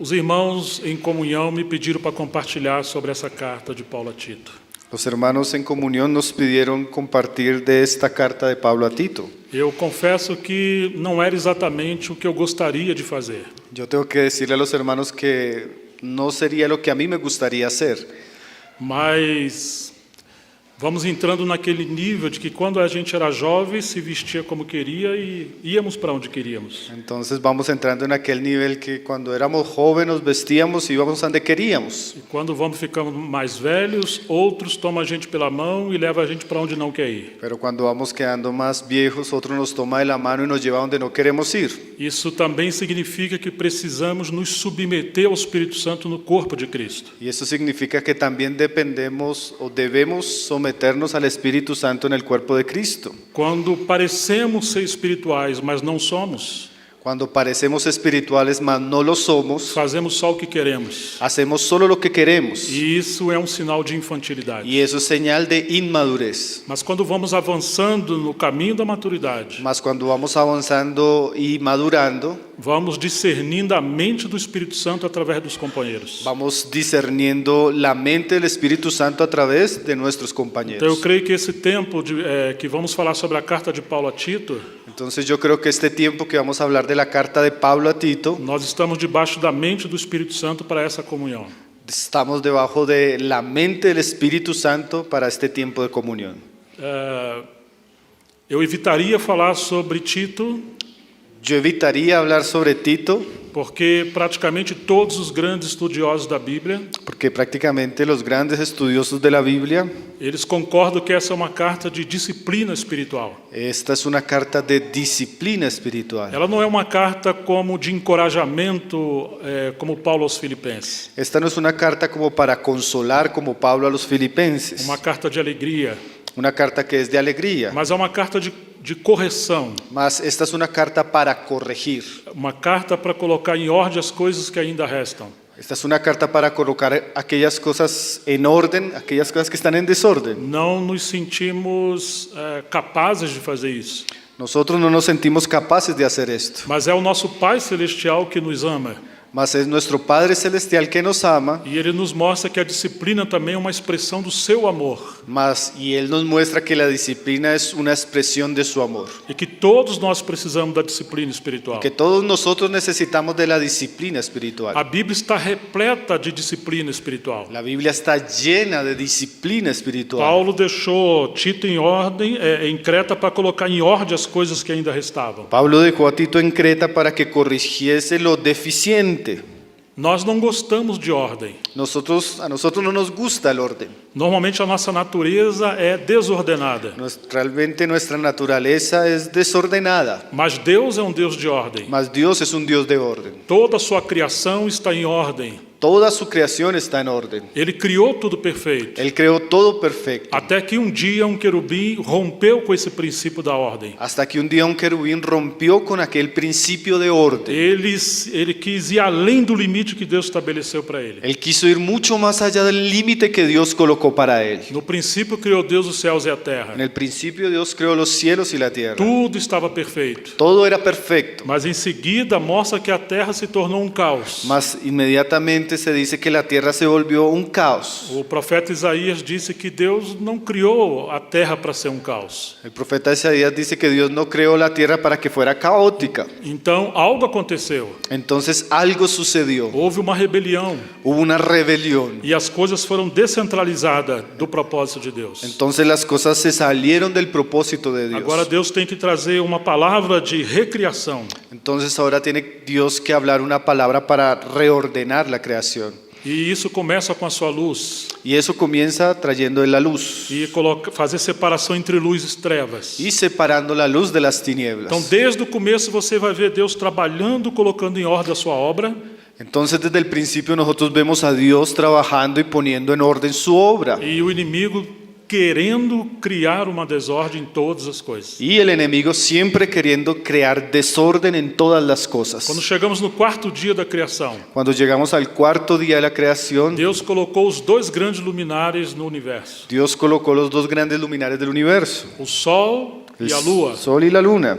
Os irmãos em comunhão me pediram para compartilhar sobre essa carta de Paulo a Tito. Los hermanos en comunión nos pidieron compartir de esta carta de Pablo a Tito. Eu confesso que não era exatamente o que eu gostaria de fazer. Yo tengo que decirle a los hermanos que no sería lo que a mí me gustaría hacer, Mas vamos entrando naquele nível de que quando a gente era jovem se vestia como queria e íamos para onde queríamos. entonces vamos entrando en aquel nivel que cuando éramos jóvenes nos vestíamos y íbamos a donde queríamos. E quando vamos ficando mais velhos, outros tomam a gente pela mão e levam a gente para onde não quer ir. Pero cuando vamos quedando más viejos, otro nos toma de la mano y nos lleva a donde no queremos ir. Isso também significa que precisamos nos submeter ao Espírito Santo no corpo de Cristo. Y eso significa que también dependemos o debemos someternos al Espíritu Santo en el cuerpo de Cristo. Quando parecemos ser espirituais, mas não somos, Cuando parecemos espirituales, mas no lo somos, fazemos só o que queremos. hacemos solo lo que queremos. E isso é um sinal de infantilidade. Y eso es señal de inmadurez. Mas quando vamos avançando no caminho da maturidade, Mas cuando vamos avanzando y madurando, vamos discernindo a mente do Espírito Santo através dos companheiros. vamos discerniendo la mente del Espíritu Santo a través de nuestros Então eu compañeros. creio que esse tempo que vamos falar sobre a carta de Paulo a Tito, Entonces yo creo que este tiempo que vamos a hablar de la carta de Pablo a Tito, nós estamos debaixo da mente do Espírito Santo para essa comunhão. estamos debajo de la mente del Espíritu Santo para este tiempo de comunión. Eu evitaria falar sobre Tito, Yo evitaría hablar sobre Tito, porque praticamente todos os grandes estudiosos da Bíblia, porque prácticamente los grandes estudiosos de la Biblia, eles concordam que essa é uma carta de disciplina espiritual. esta es una carta de disciplina espiritual. Ela não é uma carta como de encorajamento, como Paulo aos Filipenses. Esta no es una carta como para consolar como Pablo a los filipenses, Uma carta de alegria, una carta que es de alegría, mas é uma carta de correção, mas esta es una carta para corregir. uma carta para colocar em ordem as coisas que ainda restam. Esta es una carta para colocar aquellas cosas en orden, aquellas cosas que están en desorden. Não nos sentimos capazes de fazer isso, Nosotros no nos sentimos capaces de hacer esto, mas é o nosso Pai Celestial que nos ama. mas es nuestro Padre Celestial que nos ama, E Ele nos mostra que a disciplina também é uma expressão do seu amor. y Él nos muestra que la disciplina es una expresión de su amor. E que todos nós precisamos da disciplina espiritual. Que todos nosotros necesitamos de la disciplina A espiritual. Bíblia está repleta de disciplina espiritual. La Biblia está llena de disciplina espiritual. Paulo deixou Tito em ordem, em Creta, para colocar em ordem as coisas que ainda restavam. Pablo dejó a Tito en Creta para que corrigiese lo deficiente. Nós não gostamos de ordem. A nosotros no nos gusta el orden. Normalmente a nossa natureza é desordenada. Realmente nuestra naturaleza es desordenada, Mas Deus é um Deus de ordem. mas Dios es un Dios de orden. Toda a sua criação está em ordem. Toda su creación está en orden. Ele criou tudo perfeito. Él creó todo perfecto. Até que um dia um querubim rompeu com esse princípio da ordem. Hasta que un día un querubín rompió con aquel principio de orden. Ele quis ir além do limite que Deus estabeleceu para ele. Él quiso ir mucho más allá del límite que Dios colocó para él. No princípio criou Deus os céus e a terra. En el principio Dios creó los cielos y la tierra. Tudo estava perfeito. Todo era perfecto. Mas em seguida mostra que a terra se tornou um caos. Mas inmediatamente se dice que la tierra se volvió un caos. O profeta Isaías disse que Deus não criou a terra para ser um caos. El profeta Isaías dice que Dios no creó la tierra para que fuera caótica. Então algo aconteceu. Entonces algo sucedió. Houve uma rebelião Hubo una rebelión. e as coisas foram descentralizadas do propósito de Deus. Entonces las cosas se salieron del propósito de Dios. Agora Deus tem que trazer uma palavra de recriação. Entonces ahora tiene Dios que hablar una palabra para reordenar la creación. E isso começa com a sua luz Y eso comienza trayendo la luz e fazer separação entre luz e trevas. y separando la luz de las tinieblas. Então, desde o começo você vai ver Deus trabalhando, colocando em ordem a sua obra. Entonces desde el principio nosotros vemos a Dios trabajando y poniendo en orden su obra. E o inimigo querendo criar uma desordem em todas as coisas. Y el enemigo siempre queriendo crear desorden en todas las cosas. Quando chegamos no quarto dia da criação, Cuando llegamos al cuarto día de la creación, Deus colocou os dois grandes luminares no universo, Dios colocó los dos grandes luminares del universo, o Sol el e a Lua. sol y la luna.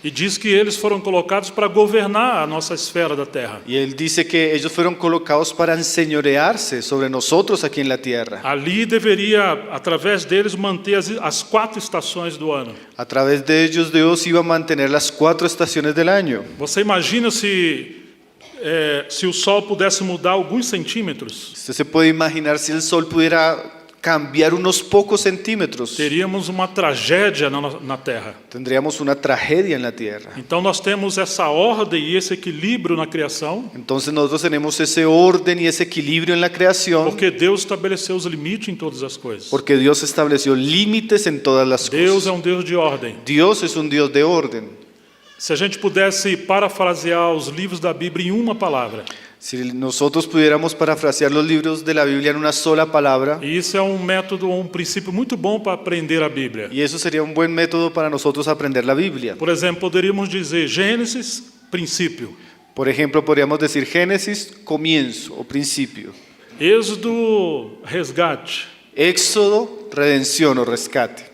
E diz que eles foram colocados para governar a nossa esfera da terra. Y Él dice que ellos fueron colocados para enseñorearse sobre nosotros aquí en la tierra. Ali deveria, através deles, manter as 4 estações do ano. A través de ellos Dios iba a mantener las 4 estaciones del año. Você imagina se o Sol pudesse mudar alguns centímetros? Usted se puede imaginar si el sol pudiera cambiar unos pocos centímetros. Teríamos uma tragédia na Terra. Tendríamos una tragedia en la tierra. Então nós temos essa ordem e esse equilíbrio na criação, Entonces nosotros tenemos ese orden y ese equilibrio en la creación porque Deus estabeleceu os limites em todas as coisas. porque Dios estableció límites en todas las Deus é cosas. Deus de ordem. Dios es un Dios de orden. Se a gente pudesse parafrasear os livros da Bíblia em uma palavra, Si nosotros pudiéramos parafrasear los libros de la Biblia en una sola palabra, e isso é um método, um princípio muito bom para aprender a Bíblia. y eso sería un buen método para nosotros aprender la Biblia. Por exemplo, poderíamos dizer Gênesis, princípio. Por ejemplo, podríamos decir Génesis, comienzo o principio. Êxodo, resgate. Éxodo, redención o rescate.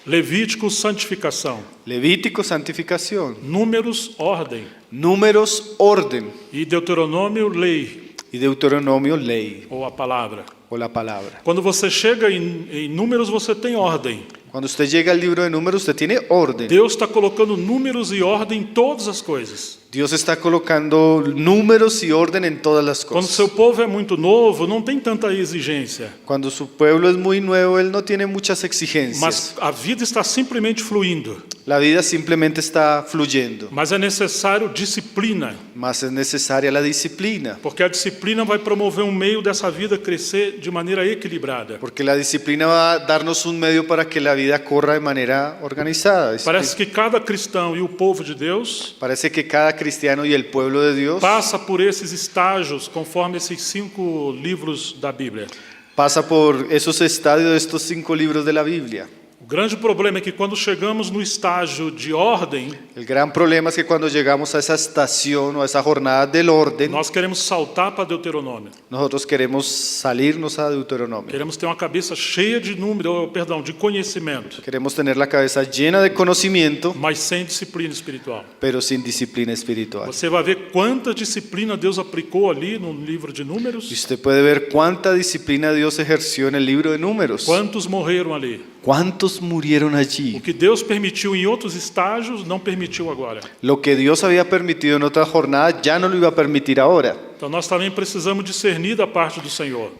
Levítico, santificação. Levítico, santificación. Números, ordem. Números, orden. E Deuteronômio, lei, Y Deuteronomio, ley ou a palavra. o la palabra. Quando você chega em Números, você tem ordem. Cuando usted llega al libro de Números, usted tiene orden. Deus está colocando números e ordem em todas as coisas. Dios está colocando números y orden en todas las Quando cosas. seu povo é muito novo, não tem tanta exigência. Cuando su pueblo es muy nuevo, él no tiene muchas Mas exigencias. a vida está simplesmente fluindo. La vida simplemente está fluyendo. Mas é necessário disciplina, Más es necesaria la disciplina. porque a disciplina vai promover um meio dessa vida crescer de maneira equilibrada. Porque la disciplina va a darnos un medio para que la vida corra de manera organizada. Parece que cada cristão e o povo de Deus Parece que cada cristiano y el pueblo de Dios passa por esses estágios conforme esses 5 livros da Bíblia. pasa por esos estadios de estos 5 libros de la Biblia. O grande problema é que quando chegamos no estágio de ordem, El gran problema es que cuando llegamos a esa estación o a esa jornada del orden, nós queremos saltar para Deuteronômio. nosotros queremos salirnos a Deuteronomio. Queremos ter uma cabeça cheia de de conhecimento, Queremos tener la cabeza llena de conocimiento, mas sem disciplina espiritual. pero sin disciplina espiritual. Você vai ver quanta disciplina Deus aplicou ali no livro de Y Números, usted puede ver cuánta disciplina Dios ejerció en el libro de Números. quantos morreram ali. ¿Cuántos murieron O allí? que Deus permitiu em outros estágios, não permitiu agora. Lo que Dios había permitido en otra jornada ya no lo iba a permitir ahora. Então nós também precisamos discernir da parte do Senhor,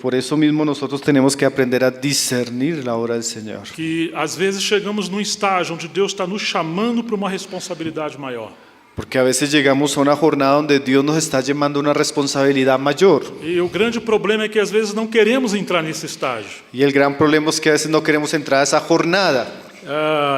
Por eso mismo nosotros tenemos que aprender a discernir la obra del Señor. que às vezes chegamos num estágio onde Deus está nos chamando para uma responsabilidade maior. Porque a veces llegamos a una jornada donde Dios nos está llamando a una responsabilidad mayor. E o grande problema é que às vezes não queremos entrar nesse estágio. Y el gran problema es que a veces no queremos entrar a esa jornada.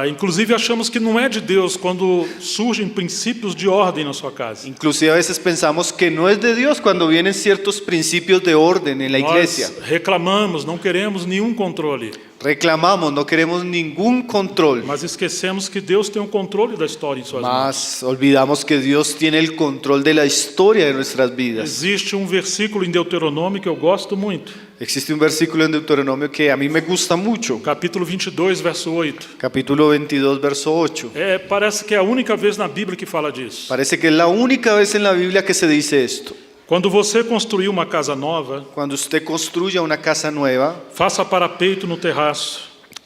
Inclusive achamos que não é de Deus quando surgem princípios de ordem na sua casa. Inclusive a veces pensamos que no es de Dios cuando vienen ciertos principios de orden en la iglesia. Nós reclamamos, não queremos nenhum controle, Reclamamos, no queremos ningún control. mas esquecemos que Deus tem o controle da história em suas mãos. Mas olvidamos que Dios tiene el control de la historia de nuestras vidas. Existe um versículo em Deuteronômio que eu gosto muito, Existe un versículo en Deuteronomio que a mí me gusta mucho. capítulo 22, verso 8. Capítulo 22, verso 8. Parece que é a única vez na Bíblia que fala disso. Parece que es la única vez en la Biblia que se dice esto. Quando você construir uma casa nova, Cuando usted construya una casa nueva, faça parapeito no terraço,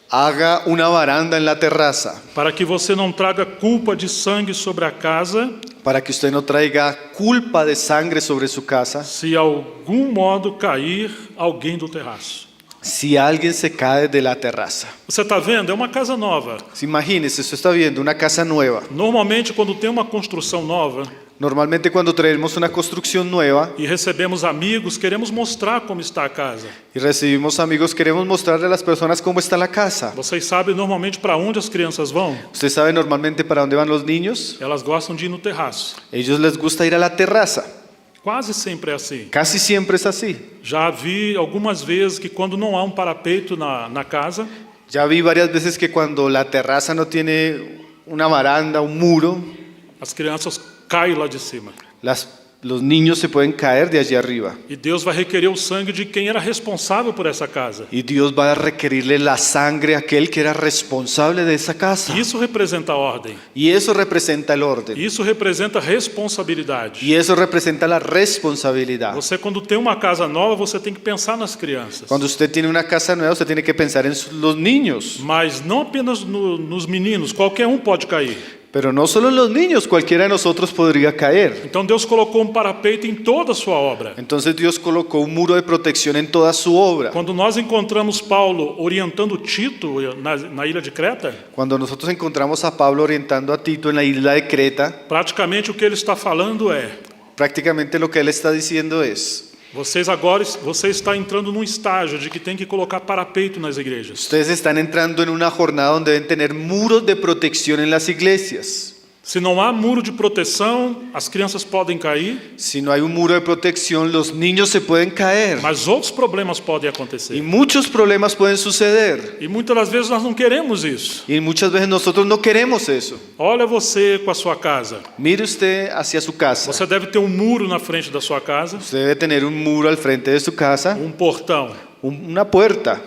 haga una baranda en la terraza para que você não traga culpa de sangue sobre a casa, para que usted no traiga culpa de sangre sobre su casa se algum modo cair alguém do terraço. si alguien se cae de la terraza. Você está vendo? É uma casa nova. Se imagínese, usted está viendo una casa nueva. Normalmente, quando tem uma construção nova Normalmente cuando traemos una construcción nueva e recebemos amigos, queremos mostrar como está a casa. y recibimos amigos, queremos mostrarle a las personas cómo está la casa. Vocês sabem normalmente para onde as crianças vão? ¿Usted sabe normalmente para dónde van los niños? Elas gostam de ir no terraço. Ellos les gusta ir a la terraza. Quase sempre é assim. Casi siempre es así. Já vi algumas vezes que quando não há um parapeito na casa, Ya vi varias veces que cuando la terraza no tiene una baranda, un muro, as crianças caem lá de cima. las los niños se pueden caer de allí arriba. E Deus vai requerer o sangue de quem era responsável por essa casa. Y Dios va a requerirle la sangre a aquel que era responsable de esa casa. E isso representa a ordem. Y eso representa el orden. Isso representa responsabilidade. Y eso representa la responsabilidad. Você, quando tem uma casa nova, você tem que pensar nas crianças. Cuando usted tiene una casa nueva, usted tiene que pensar en los niños. Mas não apenas nos meninos, qualquer um pode cair. Pero no solo en los niños, cualquiera de nosotros podría caer. Então Deus colocou um parapeito em toda a sua obra. Entonces Dios colocó un muro de protección en toda su obra. Quando nós encontramos Paulo orientando Tito na ilha de Creta, Cuando nosotros encontramos a Pablo orientando a Tito en la isla de Creta, praticamente o que ele está falando é: prácticamente lo que él está diciendo es: você está entrando num estágio de que tem que colocar parapeito nas igrejas. ustedes están entrando en una jornada donde deben tener muros de protección en las iglesias. Se não há muro de proteção, as crianças podem cair, Si no hay un muro de protección, los niños se pueden caer. mas outros problemas podem Y acontecer. muchos problemas pueden suceder. E muitas das vezes nós não queremos isso. Y muchas veces nosotros no queremos eso. Olha você com a sua casa. Mire usted hacia su casa. Você deve ter um muro na frente da sua casa, Usted debe tener un muro al frente de su casa, um portão. una puerta.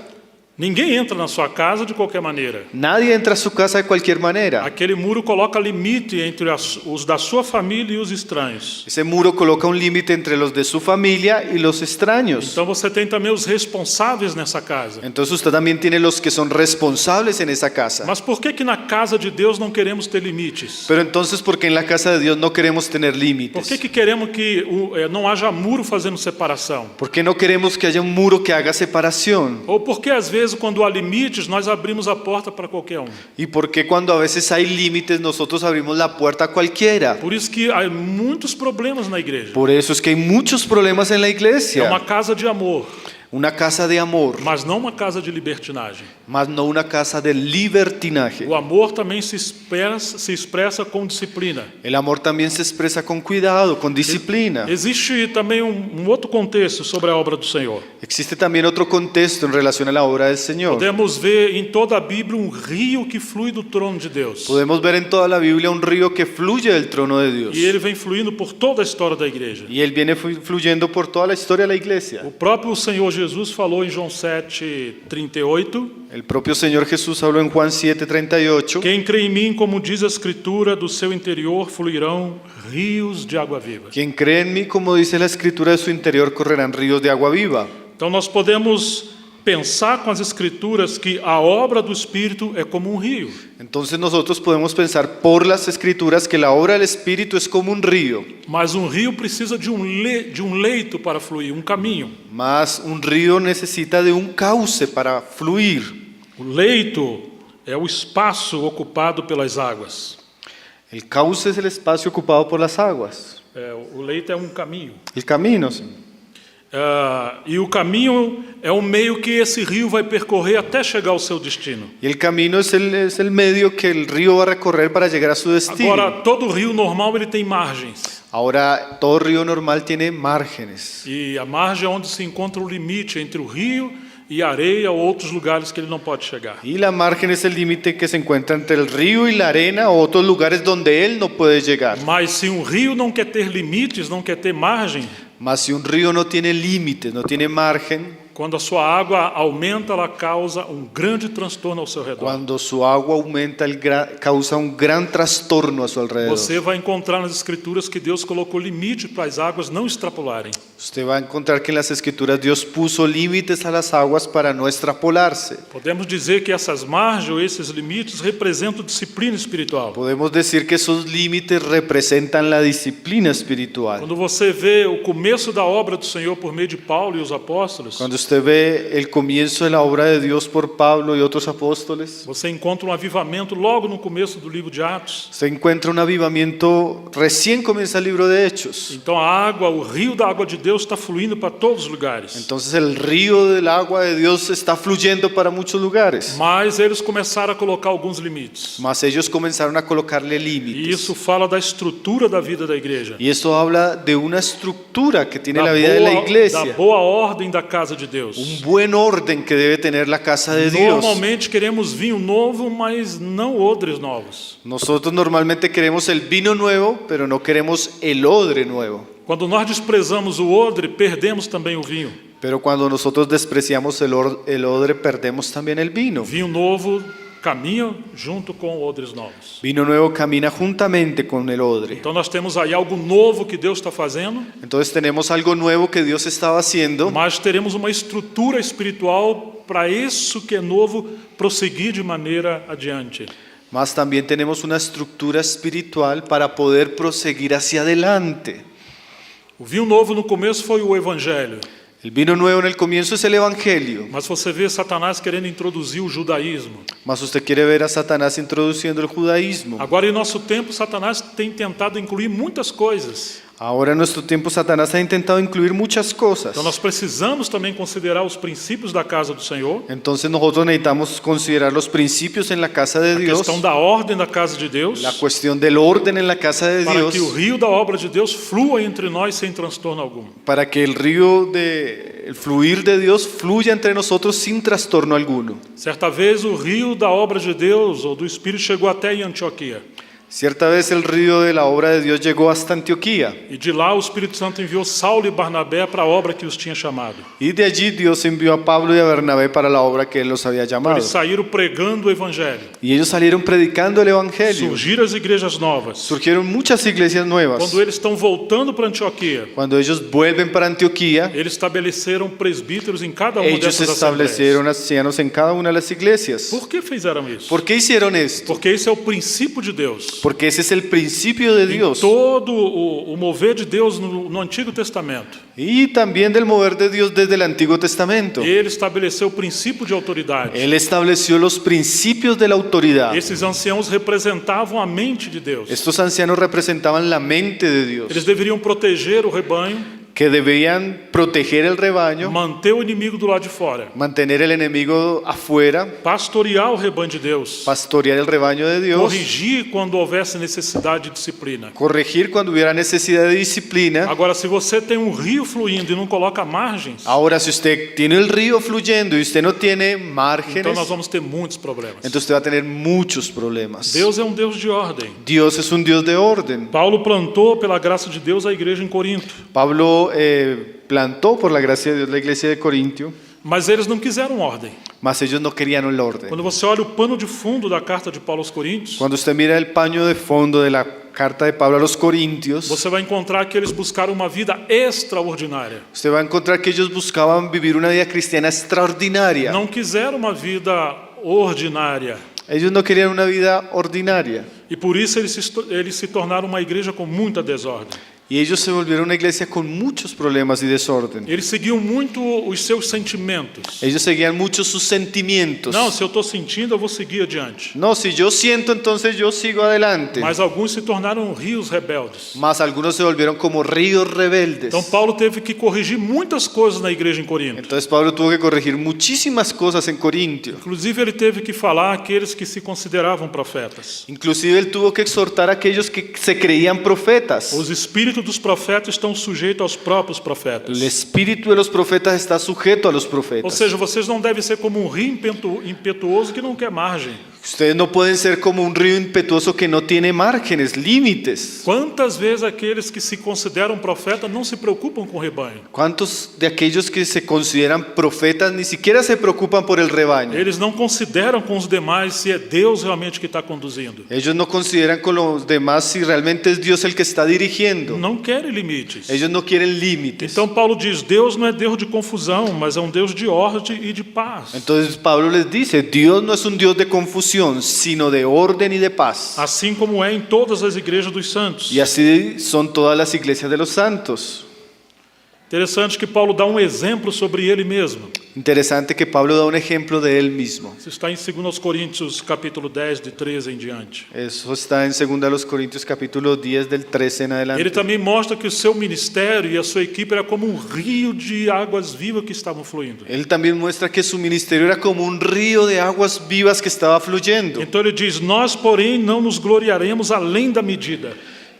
Ninguém entra na sua casa de qualquer maneira. Nadie entra a su casa de cualquier manera. Aquele muro coloca limite entre os da sua família e os estranhos. Ese muro coloca un límite entre los de su familia y los extraños. Então você tem também os responsáveis nessa casa. Entonces usted también tiene los que son responsables en esa casa. Mas por que na casa de Deus não queremos ter limites? Pero entonces, ¿por qué en la casa de Dios no queremos tener Por límites? que queremos que não haja muro fazendo separação? ¿Por qué no queremos que haya un muro que haga separación? Ou porque às vezes quando há limites nós abrimos a porta para qualquer um? ¿Y por qué cuando a veces hay límites nosotros abrimos la puerta a cualquiera? Por isso que há muitos problemas na igreja. Por eso es que hay muchos problemas en la É iglesia. uma casa de amor, Una casa de amor, mas não uma casa de libertinagem. mas no una casa de libertinaje. O amor também se expressa com disciplina. El amor también se expresa con cuidado, con disciplina. Existe também um outro contexto sobre a obra do Senhor. Existe también otro contexto en relación a la obra del Señor. Podemos ver em toda a Bíblia um rio que flui do trono de Deus. Podemos ver en toda la Biblia un río que fluye del trono de Dios. E ele vem fluindo por toda a história da igreja. Y él viene fluyendo por toda la historia de la iglesia. O próprio Senhor Jesus falou em João 7:38. El propio Señor Jesús habló en Juan 7:38. Quem crê em mim, como diz a Escritura, do seu interior fluirão rios de água viva. Quien cree en mí, como dice la Escritura, de su interior correrán ríos de agua viva. Então nós podemos pensar com as Escrituras que a obra do Espírito é como um rio. Entonces nosotros podemos pensar por las Escrituras que la obra del Espíritu es como un río. Mas um rio precisa de um leito para fluir, um caminho. Mas un río necesita de un cauce para fluir. O leito é o espaço ocupado pelas águas. El cauce es el espacio ocupado por las aguas. O leito é um caminho. El camino, sí. E o caminho é o meio que esse rio vai percorrer até chegar ao seu destino. Y el camino es el medio que el río va a recorrer para llegar a su destino. Agora, todo rio normal ele tem margens. Ahora, todo río normal tiene márgenes. E a margem é onde se encontra o limite entre o rio e a areia ou outros lugares que ele não pode chegar. Y la margen es el límite que se encuentra entre el río y la arena o otros lugares donde él no puede llegar. Mas se um rio não quer ter limites, não quer ter margem, Mas si un río no tiene límites, no tiene margen, quando a sua água aumenta, ela causa um grande transtorno ao seu redor. cuando su agua aumenta, causa un gran trastorno a su alrededor. Você vai encontrar nas Escrituras que Deus colocou limite para as águas não extrapolarem. Usted va a encontrar que en las Escrituras Dios puso límites a las aguas para no extrapolarse. Podemos dizer que essas margens ou esses limites representam disciplina espiritual. Podemos decir que esos límites representan la disciplina espiritual. Quando você vê o começo da obra do Senhor por meio de Paulo e os apóstolos, Cuando usted ve el comienzo de la obra de Dios por Pablo y otros apóstoles, você encontra um avivamento logo no começo do livro de Atos. se encuentra un avivamiento, recién comienza el libro de Hechos. Então a água, o rio da água de Deus está fluindo para todos os lugares. Entonces el río del agua de Dios está fluyendo para muchos lugares. Mas eles começaram a colocar alguns limites. Mas ellos comenzaron a colocarle E límites. isso fala da estrutura da vida da igreja. Y esto habla de una estructura que tiene Da la vida de la da iglesia. boa ordem da casa de Deus. Un buen orden que debe tener la casa de Dios. Normalmente queremos vinho novo, mas não odres novos. Nosotros normalmente queremos el vino nuevo, pero no queremos el odre nuevo. Quando nós desprezamos o odre, perdemos também o vinho. Pero cuando nosotros despreciamos el odre, perdemos también el vino. Vinho novo caminha junto com odres novos. Vino nuevo camina juntamente con el odre. Então nós temos aí algo novo que Deus está fazendo, Entonces tenemos algo nuevo que Dios estaba haciendo, mas teremos uma estrutura espiritual para isso que é novo prosseguir de maneira adiante. mas también tenemos una estructura espiritual para poder proseguir hacia adelante. O vinho novo no começo foi o Evangelho, El vino nuevo en el comienzo es el Evangelio, mas você vê Satanás querendo introduzir o judaísmo. mas usted quiere ver a Satanás introduciendo el judaísmo. Agora, em nosso tempo, Satanás tem tentado incluir muitas coisas. Ahora en nuestro tiempo Satanás ha intentado incluir muchas cosas. Então nós precisamos também considerar os princípios da casa do Senhor, Entonces nosotros necesitamos considerar los principios en la casa de a Dios, questão da ordem da casa de Deus, la cuestión del orden en la casa de para Dios, que o rio da obra de Deus flua entre nós sem transtorno algum. para que el fluir de Dios fluya entre nosotros sin trastorno alguno. Certa vez o rio da obra de Deus ou do Espírito chegou até em Antioquia. Cierta vez el río de la obra de Dios llegó hasta Antioquía, E de lá o Espírito Santo enviou Saulo e Barnabé para a obra que os tinha chamado. y de allí Dios envió a Pablo y a Bernabé para la obra que él los había llamado. Eles saíram pregando o Evangelho. Y ellos salieron predicando el Evangelio. Surgiram as igrejas novas. Surgieron muchas iglesias nuevas. Quando eles estão voltando para Antioquia, Cuando ellos vuelven para Antioquía, eles estabeleceram presbíteros em cada uma ellos dessas assembleias. establecieron ancianos en cada una de las iglesias. Por que fizeram isso? ¿Por qué hicieron esto? Porque esse é o princípio de Deus. Porque ese es el principio de Dios Todo o mover de Deus no Antigo Testamento. y también del mover de Dios desde el Antiguo Testamento. Ele estabeleceu o princípio de autoridade. Él estableció los principios de la autoridad. Esses anciãos representavam a mente de Deus. Estos ancianos representaban la mente de Eles Dios, deveriam proteger o rebanho, que debían proteger el rebaño, manter o inimigo do lado de fora, mantener el enemigo afuera, pastorear o rebanho de Deus, pastorear el rebaño de Dios, corrigir quando houvesse necessidade de disciplina. corregir cuando hubiera necesidad de disciplina. Agora, se você tem um rio fluindo e não coloca margens, Ahora, si usted tiene el río fluyendo y usted no tiene então márgenes, nós vamos ter muitos problemas. entonces usted va a tener muchos problemas. Deus é um Deus de ordem. Dios es un Dios de orden. Paulo plantou, pela graça de Deus, a igreja em Corinto, Pablo plantó por la gracia de Dios la iglesia de Corintio, mas eles não quiseram ordem. mas ellos no querían el orden. Quando você olha o pano de fundo da carta de Paulo aos Coríntios, Cuando usted mira el paño de fondo de la carta de Pablo a los Corintios, você vai encontrar que eles buscaram uma vida extraordinária. usted va a encontrar que ellos buscaban vivir una vida cristiana extraordinaria. Não quiseram uma vida ordinária. Ellos no querían una vida ordinaria. E por isso eles se tornaram uma igreja com muita desordem. Y ellos se volvieron una iglesia con muchos problemas y desorden. Eles seguiam muito os seus sentimentos. Ellos seguían mucho sus sentimientos. Não, se eu estou sentindo, eu vou seguir adiante. No, si yo siento, entonces yo sigo adelante. Mas alguns se tornaram rios rebeldes. Mas algunos se volvieron como ríos rebeldes. Então Paulo teve que corrigir muitas coisas na igreja em Corinto. Entonces Pablo tuvo que corregir muchísimas cosas en Corintio. Inclusive ele teve que falar àqueles que se consideravam profetas. Inclusive él tuvo que exhortar a aquellos que se creían profetas. Os espíritos dos profetas estão sujeitos aos próprios profetas. El espíritu de los profetas está sujeto a los Ou profetas. seja, vocês não devem ser como um rio impetuoso que não quer margem. Ustedes no pueden ser como un río impetuoso que no tiene márgenes, límites. Quantas vezes aqueles que se consideram profetas não se preocupam com o rebanho? ¿Cuántos de aquellos que se consideran profetas ni siquiera se preocupan por el rebaño? Eles não consideram com os demais se é Deus realmente que está conduzindo. Ellos no consideran con los demás si realmente es Dios el que está dirigiendo. Não querem limites. Ellos no quieren límites. Então Paulo diz, Deus não é Deus de confusão, mas é um Deus de ordem e de paz. Entonces Pablo les dice, Dios no es un Dios de confusión, sino de orden y de paz. Assim como é em todas as igrejas dos santos. Y así son todas las iglesias de los santos. Interessante que Paulo dá um exemplo sobre ele mesmo. Interesante que Pablo da un ejemplo de él mismo. Isso está em 2 Coríntios capítulo 10, de 13 em diante. Eso está en 2 Corintios capítulo 10 del 13 en Ele adelante. também mostra que o seu ministério e a sua equipe era como um rio de águas vivas que estavam fluindo. Él también muestra que su ministerio era como un río de aguas vivas que estaba fluyendo. Então ele diz, nós porém não nos gloriaremos além da medida.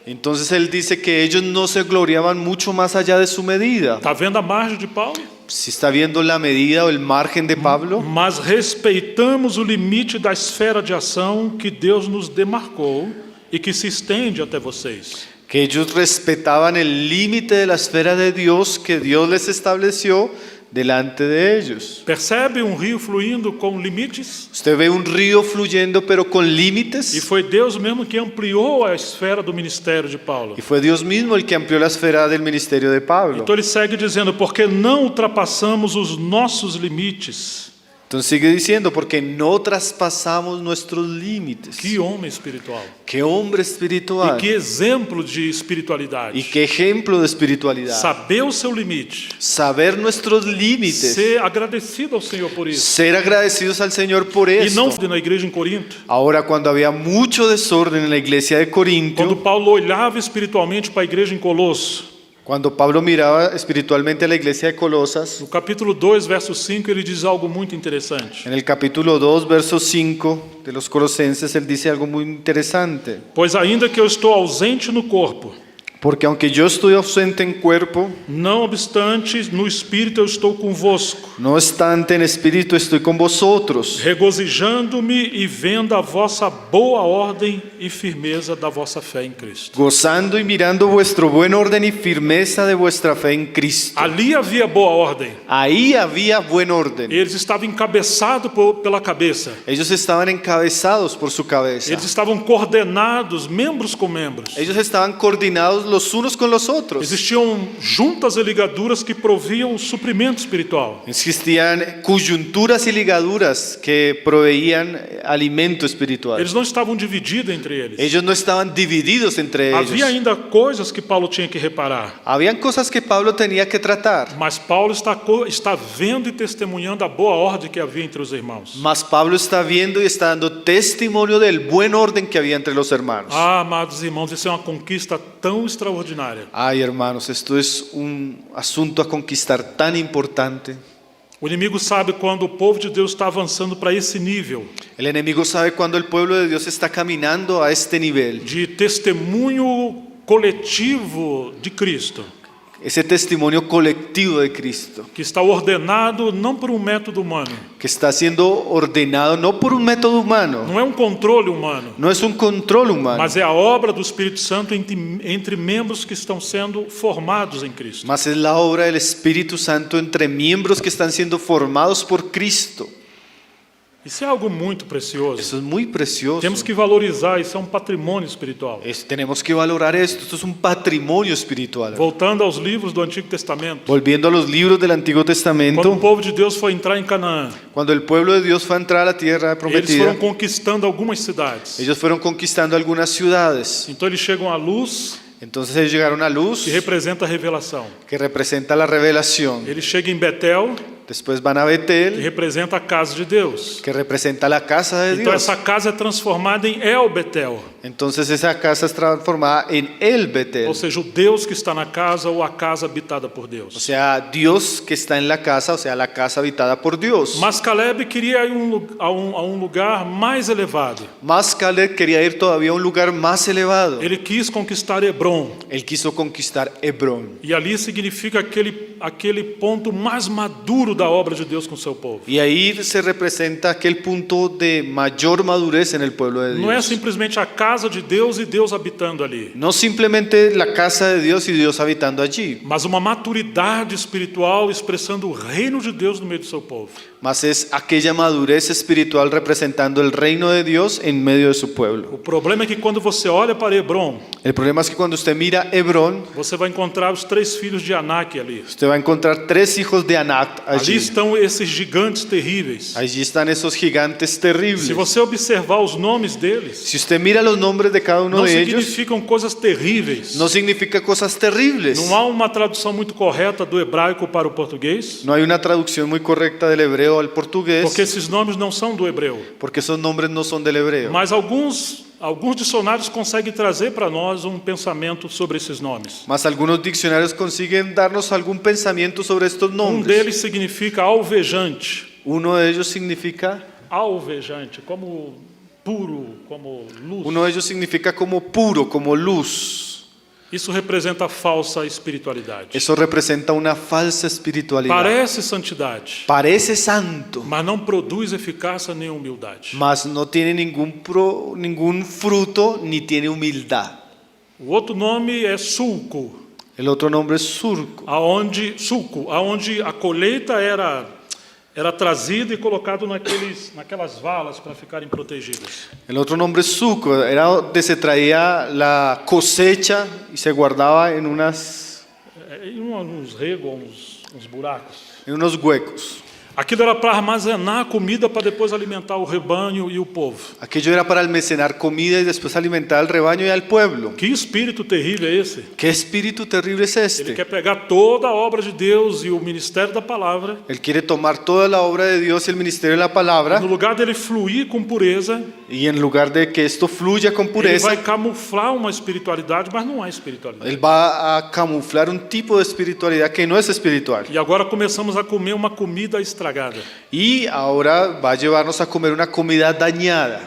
Entonces él dice que ellos no se gloriaban mucho más allá de su medida. Está vendo a margem de Paulo? Si está viendo la medida o el margen de Pablo, Mas respeitamos o limite da esfera de ação que Deus nos demarcou e que se estende até vocês. que ellos respetaban el límite de la esfera de Dios que Dios les estableció delante de ellos. Percebe um rio fluindo com limites? Usted ve un río fluyendo pero con E límites, foi Deus mesmo que ampliou a esfera do ministério de Paulo. y fue Dios mismo el que amplió la esfera del ministerio de Pablo. Então ele segue dizendo, porque não ultrapassamos os nossos limites. Entonces sigue diciendo, porque no traspasamos nuestros límites. Que homem espiritual. Qué hombre E espiritual. que exemplo de espiritualidade. Y qué ejemplo de espiritualidad. Saber o seu limite. Saber nuestros límites. Ser agradecido ao Senhor por isso. Ser agradecidos al Señor por E esto. não na igreja em Corinto. Ahora, cuando había mucho desorden en la iglesia de Quando Corinto, Paulo olhava espiritualmente para a igreja em Colosso, cuando Pablo miraba espiritualmente a la iglesia de Colosas, no capítulo 2, verso 5, ele diz algo muito interessante. en el capítulo 2, verso 5 de los Colosenses, él dice algo muy interesante. Pois ainda que eu estou ausente no corpo, Porque aunque yo estoy ausente en cuerpo, não obstante, no espírito eu estou convosco, no obstante en espíritu estoy con vosotros, regozijando-me e vendo a vossa boa ordem e firmeza da vossa fé em Cristo. gozando y mirando vuestro buen orden y firmeza de vuestra fe en Cristo. Ali havia boa ordem. Ahí había buen orden. Eles estavam encabeçados pela cabeça. Ellos estaban encabezados por su cabeza. Eles estavam coordenados, membros com membros. Ellos estaban coordinados los unos con los otros. Existiam juntas e ligaduras que proviam o suprimento espiritual. Existían coyunturas y ligaduras que proveían alimento espiritual. Eles não estavam divididos entre eles. Ellos no estaban divididos entre Havia ellos. ainda coisas que Paulo tinha que reparar. Habían cosas que Pablo tenía que tratar. Mas Paulo está vendo e testemunhando a boa ordem que havia entre os irmãos. Mas Pablo está viendo y está dando testimonio del buen orden que había entre los hermanos. Ah, amados irmãos, isso é uma conquista tão extraordinária. Ay, hermanos, esto es un asunto a conquistar tan importante. O inimigo sabe quando o povo de Deus está avançando para esse nível El enemigo sabe cuando el pueblo de Dios está caminando a este nivel, de testemunho coletivo de Cristo, ese testimonio colectivo de Cristo, que está ordenado não por um método humano, que está siendo ordenado no por un método humano, não é um controle humano, no es un control humano, mas é a obra do Espírito Santo entre membros que estão sendo formados em Cristo. mas es la obra del Espíritu Santo entre miembros que están siendo formados por Cristo. Isso é algo muito precioso. Eso es muy precioso. Temos que valorizar, isso é um patrimônio espiritual. Tenemos que valorar esto es un patrimonio espiritual. Voltando aos livros do Antigo Testamento, Volviendo a los libros del Antiguo quando o Testamento, povo de Deus foi entrar em Canaã, cuando el pueblo de Dios fue a entrar a la tierra eles prometida, foram conquistando algumas cidades. ellos fueron conquistando algunas ciudades. Então eles chegam à luz, Entonces ellos llegaron a Luz, que representa a revelação. que representa la revelación. Eles chegam em Betel, Después van a que Betel, representa a casa de Deus. que representa la casa de Então Dios. essa casa é transformada em El Betel, Entonces esa casa es transformada en el Betel. ou seja, o Deus que está na casa ou a casa habitada por O Deus. sea, Dios que está en la casa, o sea, la casa habitada por Dios. Mas Caleb queria ir a um lugar mais elevado. Más Caleb quería ir todavía a un lugar más elevado. Ele quis conquistar Hebron. Él quiso conquistar Hebrón. E ali significa aquele ponto mais maduro da obra de Deus com o seu povo. Y ahí se representa aquel punto de mayor madurez en el pueblo de Não é Dios. simplesmente a casa de Deus e Deus habitando ali, No simplemente la casa de Dios y Dios habitando allí, mas uma maturidade espiritual expressando o reino de Deus no meio do seu povo. mas es aquella madurez espiritual representando el reino de Dios en medio de su pueblo. O problema é que quando você olha para Hebron, El problema es que cuando usted mira Hebrón, você vai encontrar os 3 filhos de Anak ali. usted va a encontrar 3 hijos de Anac Ali allí. estão esses gigantes terríveis. Allí están esos gigantes terribles. Se você observar os nomes deles, Si usted mira los nombres de cada uno não de ellos, significam coisas terríveis. no significa cosas terribles. Não há uma tradução muito correta do hebraico para o português, No hay una traducción muy correcta del hebreo al portugués, porque esses nomes não são do hebreu. porque esos nombres no son del hebreo. Mas alguns dicionários conseguem trazer para nós um pensamento sobre esses nomes. Mas algunos diccionarios consiguen darnos algún pensamiento sobre estos Um nombres. deles significa alvejante. Uno de ellos significa, Alvejante, como puro, como luz. uno de ellos significa como puro, como luz. Isso representa a falsa espiritualidade. Eso representa una falsa espiritualidad. Parece santidade, Parece santo, mas não produz eficácia nem humildade. mas no tiene ningún fruto ni tiene humildad. O outro nome é sulco, El otro nombre es surco, aonde a colheita era trazida e colocado naquelas valas para ficarem protegidas. el otro nombre es suco, era donde se traía la cosecha y se guardaba en Uns regos, uns buracos. unos huecos. Aquilo era para armazenar a comida para depois alimentar o rebanho e o povo. Aquello era para almacenar comida y después alimentar al rebaño y al pueblo. Que espírito terrível é esse? ¿Qué espíritu terrible es Ele este? quer pegar toda a obra de Deus e o ministério da palavra, Él quiere tomar toda la obra de Dios y el ministerio de la no palabra lugar dele fluir com pureza, y en lugar de que esto fluya con ele pureza, vai camuflar uma espiritualidade, mas não é espiritualidade. Él va a camuflar un tipo de espiritualidad que no es espiritual. E agora começamos a comer uma comida estragada. Y ahora va a llevarnos a comer una comida dañada.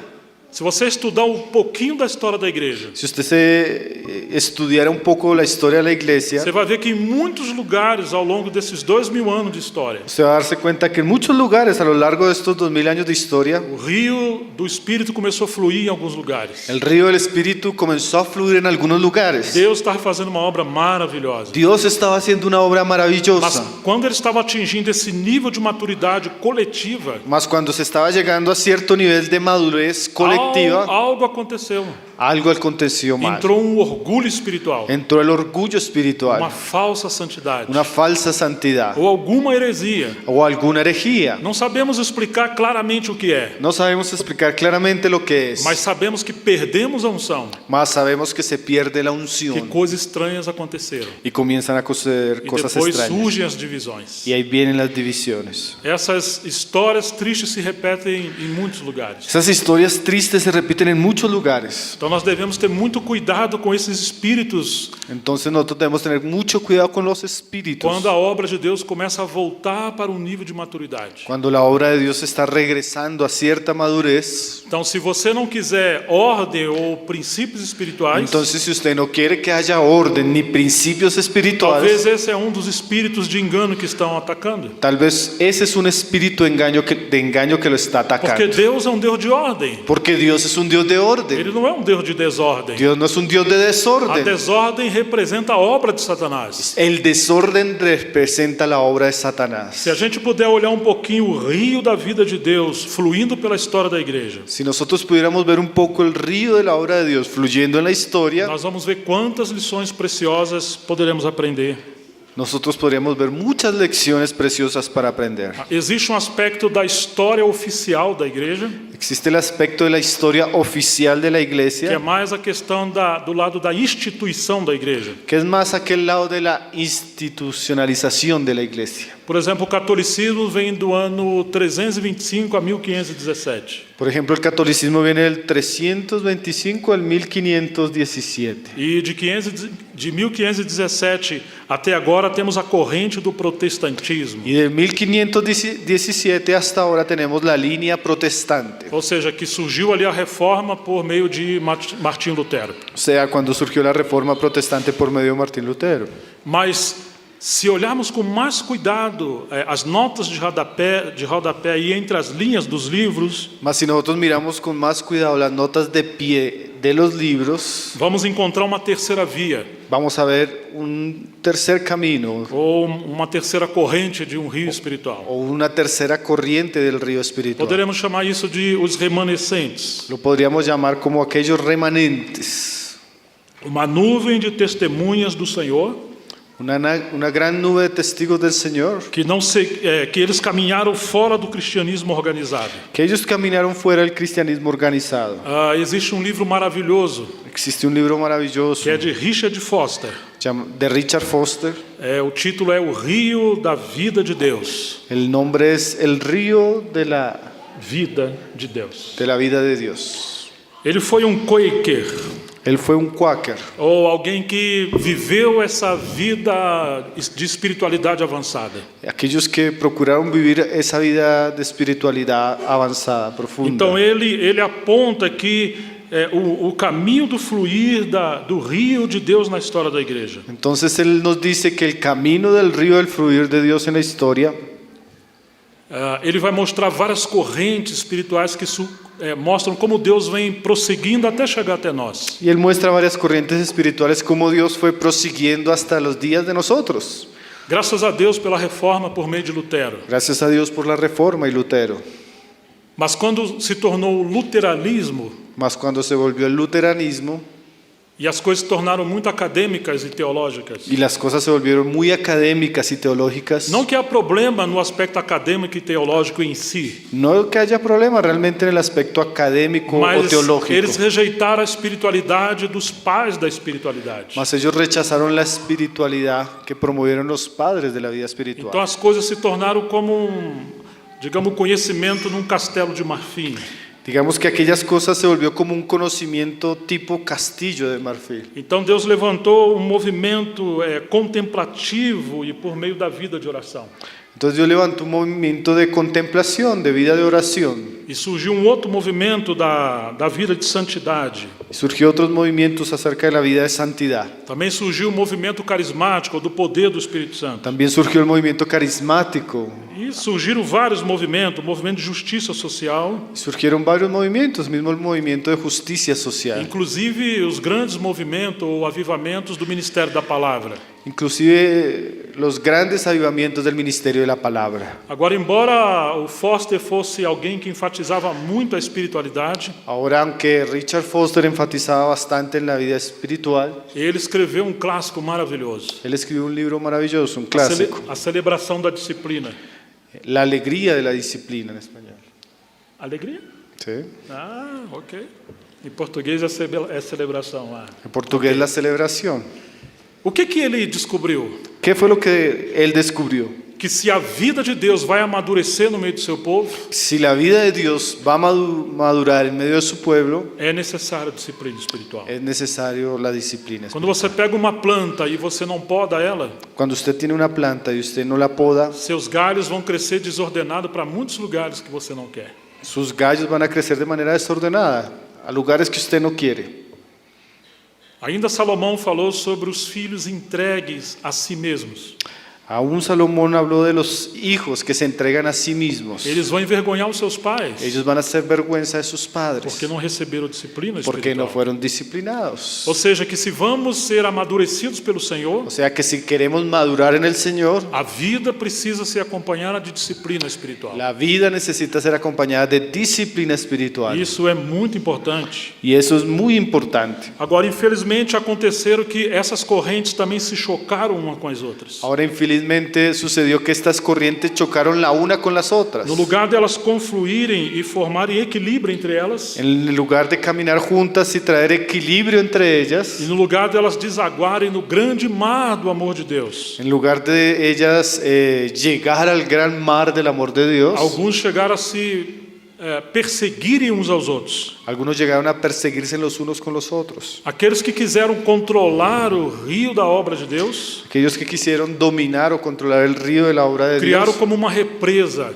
Se você estudar um pouquinho da história da igreja, Si usted estudiara un poco la historia de la iglesia, você vai ver que em muitos lugares ao longo desses 2000 anos de história, usted va a darse cuenta que en muchos lugares a lo largo de estos 2000 años de historia, o rio do Espírito começou a fluir em alguns lugares. el río del Espíritu comenzó a fluir en algunos lugares. Deus estava fazendo uma obra maravilhosa. Dios estaba haciendo una obra Mas maravillosa. quando ele estava atingindo esse nível de maturidade coletiva, Mas cuando se estaba llegando a cierto nivel de madurez colectiva, algo aconteceu. algo aconteció mal. Entrou um orgulho espiritual, Entró el orgullo espiritual, uma falsa santidade, una falsa santidad ou alguma heresia. o alguna herejía. Não sabemos explicar claramente o que é, No sabemos explicar claramente lo que es, mas sabemos que perdemos a unção, mas sabemos que se pierde la que unción coisas estranhas aconteceram. y comienzan a suceder E cosas depois extrañas. surgem as divisões. Y ahí vienen las divisiones. Essas histórias tristes se repetem em muitos lugares. Esas historias tristes se repiten en muchos lugares. Então nós devemos ter muito cuidado com esses espíritos Entonces nosotros debemos tener mucho cuidado con los espíritus. quando a obra de Deus começa a voltar para um nível de maturidade. Cuando la obra de Dios está regresando a cierta madurez. Então, se você não quiser ordem ou princípios espirituais, Entonces, si usted no quiere que haya orden ni principios espirituales, talvez esse é um dos espíritos de engano que estão atacando. tal vez ese es un espíritu de engaño que lo está Porque atacando. Deus é um Deus de ordem. Porque Dios es un Dios de orden. Ele não é um Deus de desordem. Dios no es un Dios de A desorden. desordem representa a obra de Satanás. El desorden representa la obra de Satanás. Se a gente puder olhar um pouquinho o rio da vida de Deus fluindo pela história da igreja, Si nosotros pudiéramos ver un poco el río de la obra de Dios fluyendo en la historia, nós vamos ver quantas lições preciosas poderemos aprender. nosotros podríamos ver muchas lecciones preciosas para aprender. Existe um aspecto da história oficial da igreja, Existe el aspecto de la historia oficial de la que é iglesia, mais a questão do lado da instituição da igreja. que es más aquel lado de la institucionalización de la iglesia. Por exemplo, o catolicismo vem do ano 325 a 1517. Por ejemplo, el catolicismo viene del 325 al 1517. E de 1517 até agora temos a corrente do protestantismo. Y de 1517 hasta ahora tenemos la línea protestante. Ou seja, que surgiu ali a reforma por meio de Martinho Lutero. O sea, cuando surgió la reforma protestante por medio de Martín Lutero. Mas se olharmos com mais cuidado as notas de rodapé e entre as linhas dos livros, Mas si nosotros miramos con más cuidado las notas de pie de los libros, vamos encontrar uma terceira via, vamos a ver un tercer camino ou uma terceira corrente de um rio espiritual. o una tercera corriente del río espiritual. Poderemos chamar isso de os remanescentes. Lo podríamos llamar como aquellos remanentes. Uma nuvem de testemunhas do Senhor, Una gran nube de testigos del Señor. que eles caminharam fora do cristianismo organizado. Que ellos caminaron fuera del cristianismo organizado. Existe um livro maravilhoso Existe un libro maravilloso que é de Richard Foster. de Richard Foster. O título é O Rio da Vida de Deus. El nombre es El río de la Vida de Deus. vida de Dios. Ele foi um Quaker, Él fue un Quaker, ou alguém que viveu essa vida de espiritualidade avançada. aquellos que procuraron vivir esa vida de espiritualidad avanzada, profunda. Então ele aponta que o caminho do fluir do rio de Deus na história da igreja Entonces él nos dice que el camino del río del fluir de Dios en la historia ele vai mostrar várias correntes espirituais que mostram como Deus vem prosseguindo até chegar até nós. Y él muestra varias corrientes espirituales como Dios fue prosiguiendo hasta los días de nosotros. Graças a Deus pela reforma por meio de Lutero. Gracias a Dios por la reforma y Lutero. Mas quando se tornou o luteranismo Mas cuando se volvió el luteranismo e as coisas se tornaram muito acadêmicas e teológicas, y las cosas se volvieron muy académicas y teológicas, não que há problema no aspecto acadêmico e teológico em si, no que haya problema realmente en el aspecto académico o mas teológico, eles rejeitaram a espiritualidade dos pais da espiritualidade. mas ellos rechazaron la espiritualidad que promovieron los padres de la vida espiritual. Então as coisas se tornaram como digamos, conhecimento num castelo de marfim. Digamos que aquellas cosas se volvió como un conocimiento tipo castillo de marfil. Então Deus levantou um movimento contemplativo e por meio da vida de oração. Entonces Dios levantó un movimiento de contemplación, de vida de oración. E surgiu um outro movimento da vida de santidade. Y surgió otros movimientos acerca de la vida de santidad. Também surgiu o movimento carismático do poder do Espírito Santo. También surgió el movimiento carismático. E surgiram vários movimentos, o movimento de justiça social, Y surgieron varios movimientos, mismo el movimiento de justicia social. inclusive os grandes movimentos ou avivamentos do Ministério da Palavra. Inclusive los grandes avivamientos del ministerio de la palabra. Agora, embora o Foster fosse alguém que enfatizava muito a espiritualidade, Ahora, aunque Richard Foster enfatizaba bastante en la vida espiritual, ele escreveu um clássico maravilhoso, él escribió un libro maravilloso, un a clásico, Celebração da Disciplina. La alegría de la disciplina en español. Alegria? ¿Sí? Ah, ok. Em português é celebração. Ah. En portugués, la celebración. O que ele descobriu? ¿Qué fue lo que él descubrió? Que se a vida de Deus vai amadurecer no meio do seu povo, Si la vida de Dios va a madurar en medio de su pueblo, é necessária disciplina espiritual. es necesario la disciplina. Quando você pega uma planta e você não poda ela, Cuando usted tiene una planta y usted no la poda, seus galhos vão crescer desordenado para muitos lugares que você não quer. sus gallos van a crecer de manera desordenada a lugares que usted no quiere. Ainda Salomão falou sobre os filhos entregues a si mesmos. Aún Salomón habló de los hijos que se entregan a sí mismos. Eles vão envergonhar os seus pais, Ellos van a hacer vergüenza de sus padres porque não receberam disciplina porque no espiritual. fueron disciplinados. Ou seja, que se vamos ser amadurecidos pelo Senhor, O sea que si queremos madurar en el Señor, a vida precisa ser acompanhada de disciplina espiritual. la vida necesita ser acompañada de disciplina espiritual. Isso é muito importante. Y eso es muy importante. Agora, infelizmente, aconteceram que essas correntes também se chocaram uma com as outras. Ahora, infelizmente, sucedió que estas corrientes chocaron la una con las otras. No lugar de elas confluírem e formarem equilíbrio entre elas, En lugar de caminar juntas y traer equilibrio entre e ellas, no lugar de elas desaguarem no grande mar do amor de Deus, en lugar de ellas llegar al gran mar del amor de Dios, alguns chegaram a se perseguirem uns aos outros. algunos llegaron a perseguirse los unos con los otros. Aqueles que quiseram controlar o rio da obra de Deus, Aquellos que quisieron dominar o controlar el río de la obra de criaram Dios, como uma represa,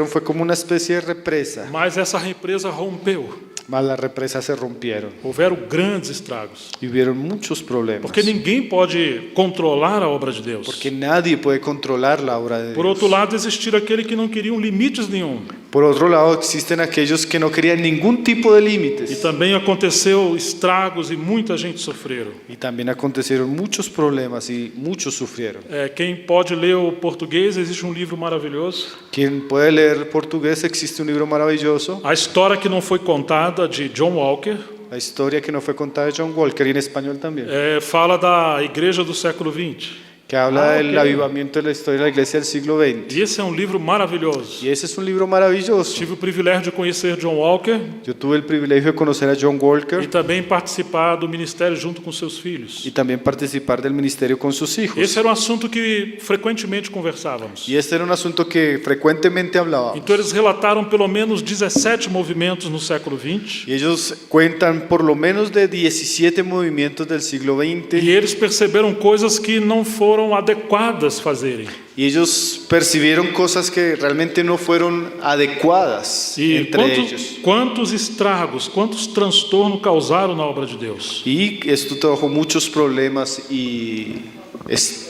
fue como una especie de represa, mas essa represa rompeu. mas las represas se rompieron Houveram grandes estragos, y hubieron muchos problemas. porque ninguém pode controlar a obra de Deus. Porque nadie puede controlar la obra de Por Dios. outro lado, existiram aqueles que não queriam limites nenhum. Por otro lado, existen aquellos que no querían ningún tipo de E límites. também aconteceu estragos e muita gente sofreram. Y también acontecieron muchos problemas y muchos sufrieron. Quem pode ler o português, existe um livro maravilhoso. Quien puede leer portugués, existe un libro maravilloso, A história que não foi contada, de John Walker, la historia que no fue contada de John Walker, y en español también, fala da igreja do século XX. que habla del ok. avivamiento de la historia de la iglesia del siglo XX. E esse é um livro maravilhoso. Y ese es un libro maravilloso. Tive o privilégio de conhecer John Walker Yo tuve el privilegio de conocer a John e Walker também participar do ministério junto com seus filhos. y también participar del ministerio con sus hijos. Esse era um assunto que frequentemente conversávamos. Y este era un asunto que frecuentemente hablábamos. Então eles relataram pelo menos 17 movimentos no século XX. Y ellos cuentan por lo menos de 17 movimientos del siglo XX. E eles perceberam coisas que não foram adequadas fazerem. Y ellos percibieron cosas que realmente no fueron adecuadas E entre ellos. quantos estragos, quantos transtornos causaram na obra de Deus. Y esto trajo muchos problemas y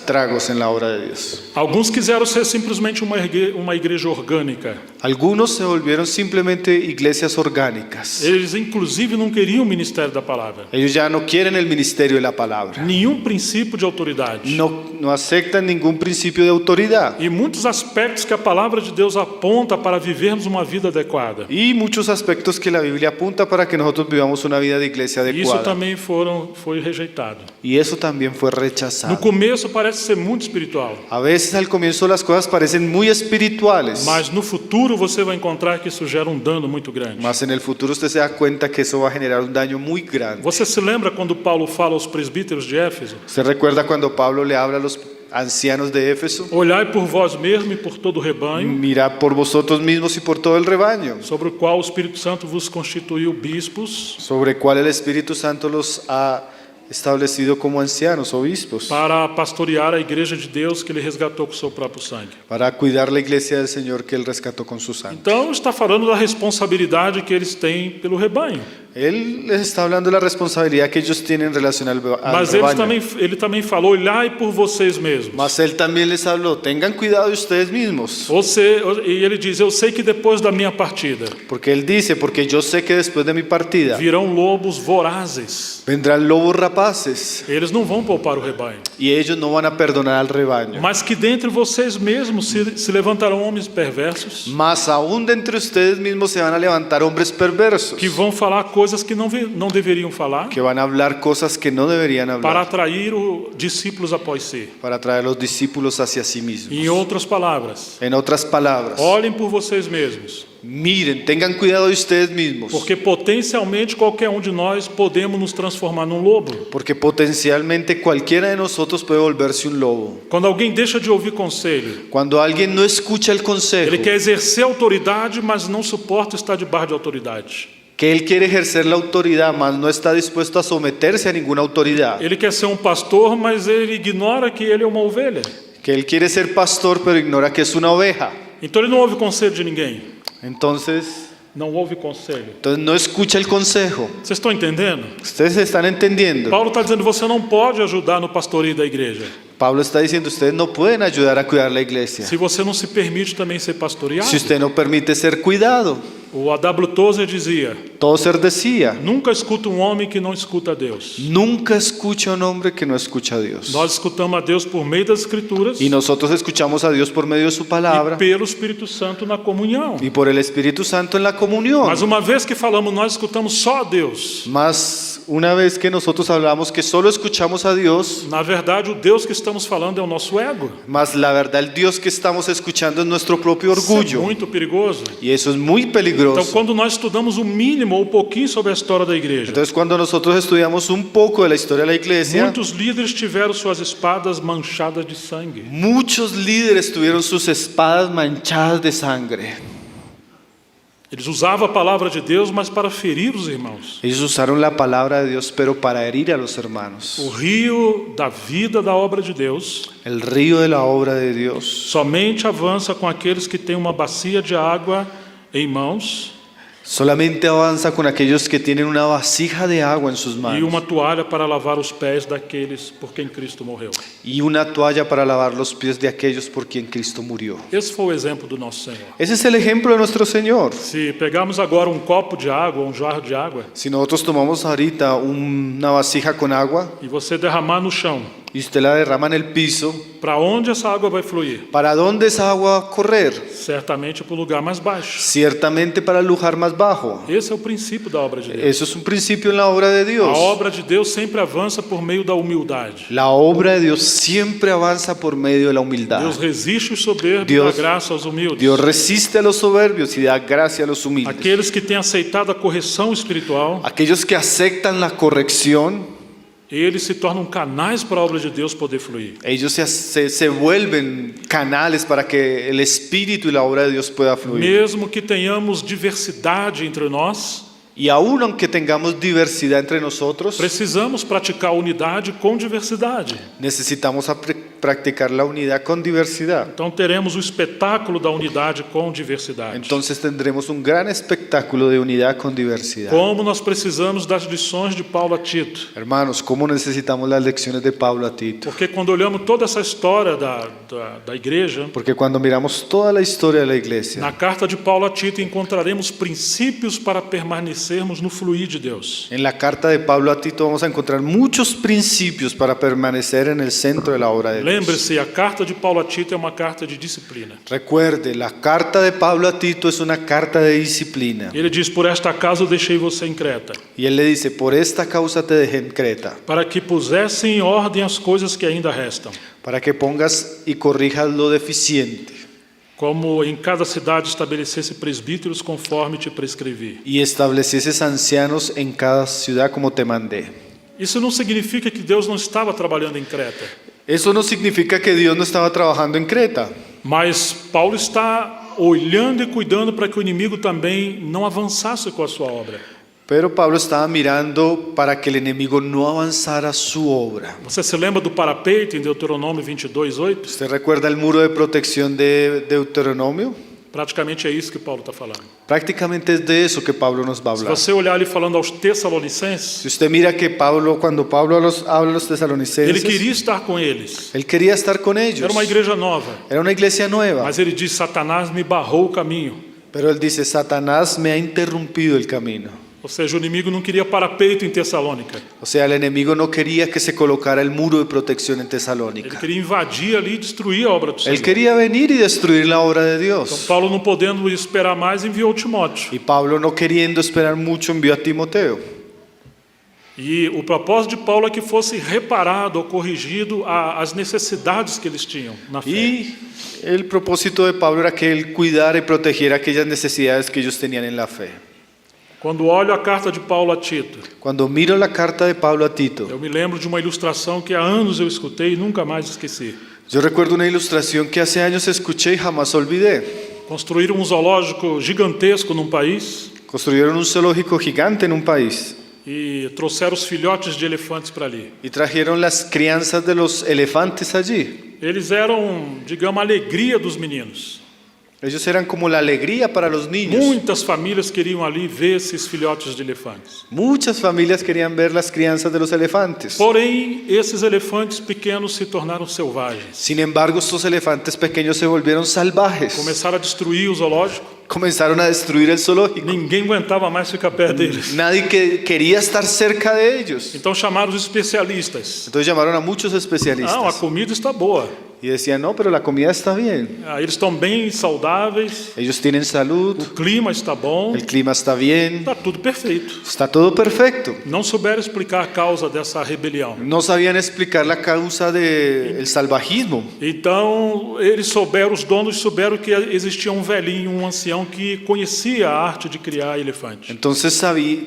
estragos en la obra de Dios. Alguns quiseram ser simplesmente uma igreja orgânica. Algunos se volvieron simplemente iglesias orgánicas. Eles, inclusive, não queriam o ministério da palavra. Ellos ya no quieren el ministerio de la palabra. Nenhum princípio de autoridade. No aceptan ningún principio de autoridad. E muitos aspectos que a palavra de Deus aponta para vivermos uma vida adequada. Y muchos aspectos que la Biblia apunta para que nosotros vivamos una vida de iglesia Isso adecuada. também foi rejeitado. Y eso también fue No rechazado. começo parece ser muito espiritual, A veces al comienzo las cosas parecen muy espirituales, mas no futuro você vai encontrar que isso gera dano muito grande. mas en el futuro usted se da cuenta que eso va a generar un daño muy grande. Você se lembra quando Paulo fala aos presbíteros de Éfeso? ¿Se recuerda cuando Pablo le habla a los ancianos de Éfeso? Olhai por vós mesmos e por todo o rebanho, Mirad por vosotros mismos y por todo el rebaño, sobre o qual o Espírito Santo vos constituiu bispos, sobre el cual el Espíritu Santo los ha establecido como ancianos, obispos, para pastorear a igreja de Deus que ele resgatou com seu próprio sangue. para cuidar la iglesia del Señor que Él rescató con su sangre. Então está falando da responsabilidade que eles têm pelo rebanho. Él les está hablando de la responsabilidad que ellos tienen en relación al Mas rebaño. ele também falou, olhai por vocês mesmos. Mas Él también les habló, tengan cuidado de ustedes mismos. E ele diz, eu sei que depois da minha partida Porque Él dice, porque yo sé que después de mi partida virão lobos vorazes. vendrán lobos rapaces Eles não vão poupar o rebanho. y ellos no van a perdonar al rebaño. Mas que dentre vocês mesmos se levantarão homens perversos, Mas aún de entre ustedes mismos se van a levantar hombres perversos que vão falar coisas que não deveriam falar, que van a hablar cosas que no deberían para hablar atrair os discípulos após si. para atraer a los discípulos hacia sí mismos. Em outras palavras, En otras palabras, olhem por vocês mesmos, miren, tengan cuidado de ustedes mismos, porque potencialmente qualquer de nós podemos nos transformar num lobo. porque potencialmente cualquiera de nosotros puede volverse un lobo. Quando alguém deixa de ouvir conselho, Cuando alguien no escucha el consejo, ele quer exercer autoridade, mas não suporta estar debaixo de autoridade. que él quiere ejercer la autoridad, mas no está dispuesto a someterse a ninguna autoridad, Ele quer ser pastor, mas ele ignora que ele é uma ovelha. que él quiere ser pastor pero ignora que es una oveja, Então ele não ouve conselho de ninguém. entonces Não ouve conselho. no escucha el consejo. Vocês estão entendendo? Ustedes están entendiendo. Paulo está dizendo, você não pode ajudar no pastoreio da igreja Pablo está diciendo, ustedes no pueden ayudar a cuidar la iglesia se você não se permite também ser pastoreado. si usted no permite ser cuidado. O A.W. Tozer dizia, Tozer decía, nunca escuta homem que não escuta a Deus. nunca escucha a un hombre que no escucha a Dios. Nós escutamos a Deus por meio das Escrituras Y nosotros escuchamos a Dios por medio de su palabra e pelo Espírito Santo na comunhão. y por el Espíritu Santo en la comunión. Mas uma vez que falamos, nós escutamos só a Deus. Mas una vez que nosotros hablamos que solo escuchamos a Dios, Na verdade, o Deus que estamos falando é o nosso ego. mas la verdad el Dios que estamos escuchando es nuestro propio Isso é orgullo. muito perigoso. Y eso es muy Então, peligroso. quando nós estudamos o mínimo ou um pouquinho sobre a história da igreja, Entonces cuando nosotros estudiamos un poco de la historia de la iglesia, muitos líderes tiveram suas espadas manchadas de sangue. muchos líderes tuvieron sus espadas manchadas de sangre. Eles usavam a palavra de Deus, mas para ferir os irmãos. Ellos usaron la palabra de Dios, pero para herir a los hermanos. O rio da vida da obra de Deus El río de la obra de Dios somente avança com aqueles que têm uma bacia de água em mãos solamente avanza con aquellos que tienen una vasija de agua en sus e manos uma toalha para lavar os pés daqueles por quem Cristo morreu. y una toalla para lavar los pies de aquellos por quien Cristo murió. Esse foi o exemplo do nosso Senhor. Ese es el ejemplo de nuestro Señor. Se pegarmos agora copo de água, jarro de água, Si nosotros tomamos ahorita una vasija con agua e você derramar no chão, y usted la derrama en el piso, para onde essa água vai fluir? ¿para dónde esa agua va a correr? Certamente para o lugar mais baixo. Ciertamente para el lugar más bajo. Esse é o princípio da obra de Deus. Eso es un principio en la obra de A Dios. obra de Deus sempre avança por meio da humildade. La obra de Dios siempre avanza por medio de la humildad. Deus resiste os soberbos e Deus- dá graça aos humildes. Dios resiste a los soberbios y da gracia a los humildes. Aqueles que têm aceitado a correção espiritual, Aquellos que aceptan la corrección, eles se tornam canais para a obra de Deus poder fluir. ellos se vuelven canales para que el Espíritu y la obra de Dios pueda fluir. Mesmo que tenhamos diversidade entre nós, Y aún aunque tengamos diversidad entre nosotros, precisamos praticar unidade com diversidade. necesitamos practicar la unidad con diversidad. Então teremos o espetáculo da unidade com diversidade. Entonces tendremos un gran espectáculo de unidad con diversidad. Como nós precisamos das lições de Paulo a Tito. Hermanos, ¿cómo necesitamos las lecciones de Pablo a Tito? Porque quando olhamos toda essa história da igreja, Porque cuando miramos toda la historia de la iglesia, na carta de Paulo a Tito encontraremos princípios para permanecermos no fluir de Deus. en la carta de Pablo a Tito vamos a encontrar muchos principios para permanecer en el centro de la obra de Dios. Lembre-se, a carta de Paulo a Tito é uma carta de disciplina. Recuerde, la carta de Pablo a Tito es una carta de disciplina. Ele diz: por esta causa eu deixei você em Creta, Y él le dice, por esta causa te dejé en Creta, para que pusesse em ordem as coisas que ainda restam, para que pongas y corrijas lo deficiente como em cada cidade estabelecesse presbíteros conforme te prescrevi. y establecieses ancianos en cada ciudad como te mandé. Isso não significa que Deus não estava trabalhando em Creta, Eso no significa que Dios no estaba trabajando en Creta, mas Paulo está olhando e cuidando para que o inimigo também não avançasse com a sua obra. pero Pablo estaba mirando para que el enemigo no avanzara su obra. Você se lembra do parapeito em Deuteronômio 22:8? ¿Usted recuerda el muro de protección de Deuteronomio? Praticamente é isso que Paulo está falando. Prácticamente es de eso que Pablo nos va a Se hablar. você olhar ali falando aos Tessalonicenses, Si usted mira que Pablo, cuando Pablo habla a los ele tesalonicenses, queria estar com eles. él quería estar con ellos. Era uma igreja nova, Era una iglesia nueva, mas ele diz: Satanás me barrou o caminho. pero él dice, Satanás me ha interrumpido el camino. Ou seja, o inimigo não queria parapeito em Tessalônica. O sea, el enemigo no quería que se colocara el muro de protección en Ele Tesalónica. queria invadir ali e destruir a obra do Senhor. Él quería venir y destruir la obra de Então, Dios. Paulo, não podendo esperar mais, enviou Timóteo. Y Pablo, no queriendo esperar mucho, envió a Timoteo. E o propósito de Paulo é que fosse reparado ou corrigido as necessidades que eles tinham na fé. Y el propósito de Pablo era que él cuidara y protegiera aquellas necesidades que ellos tenían en la fe. Quando olho a carta de Paulo a Tito, Cuando miro la carta de Pablo a Tito, eu me lembro de uma ilustração que há anos eu escutei e nunca mais esqueci. yo recuerdo una ilustración que hace años escuché y jamás olvidé. Construíram um zoológico gigantesco num país Construyeron un zoológico gigante en un país e trouxeram os filhotes de elefantes para ali. y trajeron las crianzas de los elefantes allí. Eles eram, digamos, a alegria dos meninos. Ellos eran como la alegría para los niños. Muitas famílias queriam ali ver esses filhotes de elefantes. Muchas familias querían ver las crianzas de los elefantes. Porém, esses elefantes pequenos se tornaram selvagens. Sin embargo, estos elefantes pequeños se volvieron salvajes. Começaram a destruir o zoológico. Comenzaron a destruir el zoológico. Ninguém aguentava mais ficar perto deles. Nadie quería estar cerca de ellos. Então chamaram os especialistas. Entonces llamaron a muchos Não, a especialistas comida está boa. y decían, no, pero la comida está bien. Eles estão bem saudáveis. Ellos tienen salud, O clima está bom. el clima está bien, Está tudo perfeito. está todo perfecto. Não souberam explicar a causa dessa rebelião. No sabían explicar la causa del salvajismo. Então, eles souberam, os donos souberam que existia um velhinho, um ancião que conhecia a arte de criar elefantes. Entonces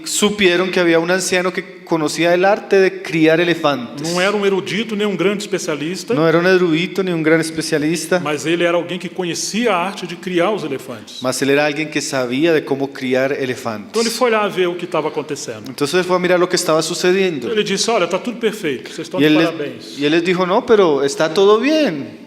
supieron que había un anciano que conocía el arte de criar elefantes. Não era um erudito nem um grande especialista, No era un erudito ni un gran especialista, mas ele era alguém que conhecia a arte de criar os elefantes. mas él era alguien que sabía de cómo criar Então ele elefantes. foi lá ver o que estava acontecendo. Entonces él fue a mirar lo que estaba sucediendo. Ele disse: olha, está tudo perfeito, vocês estão Y de él, parabéns. y él les dijo, no, pero está todo bien.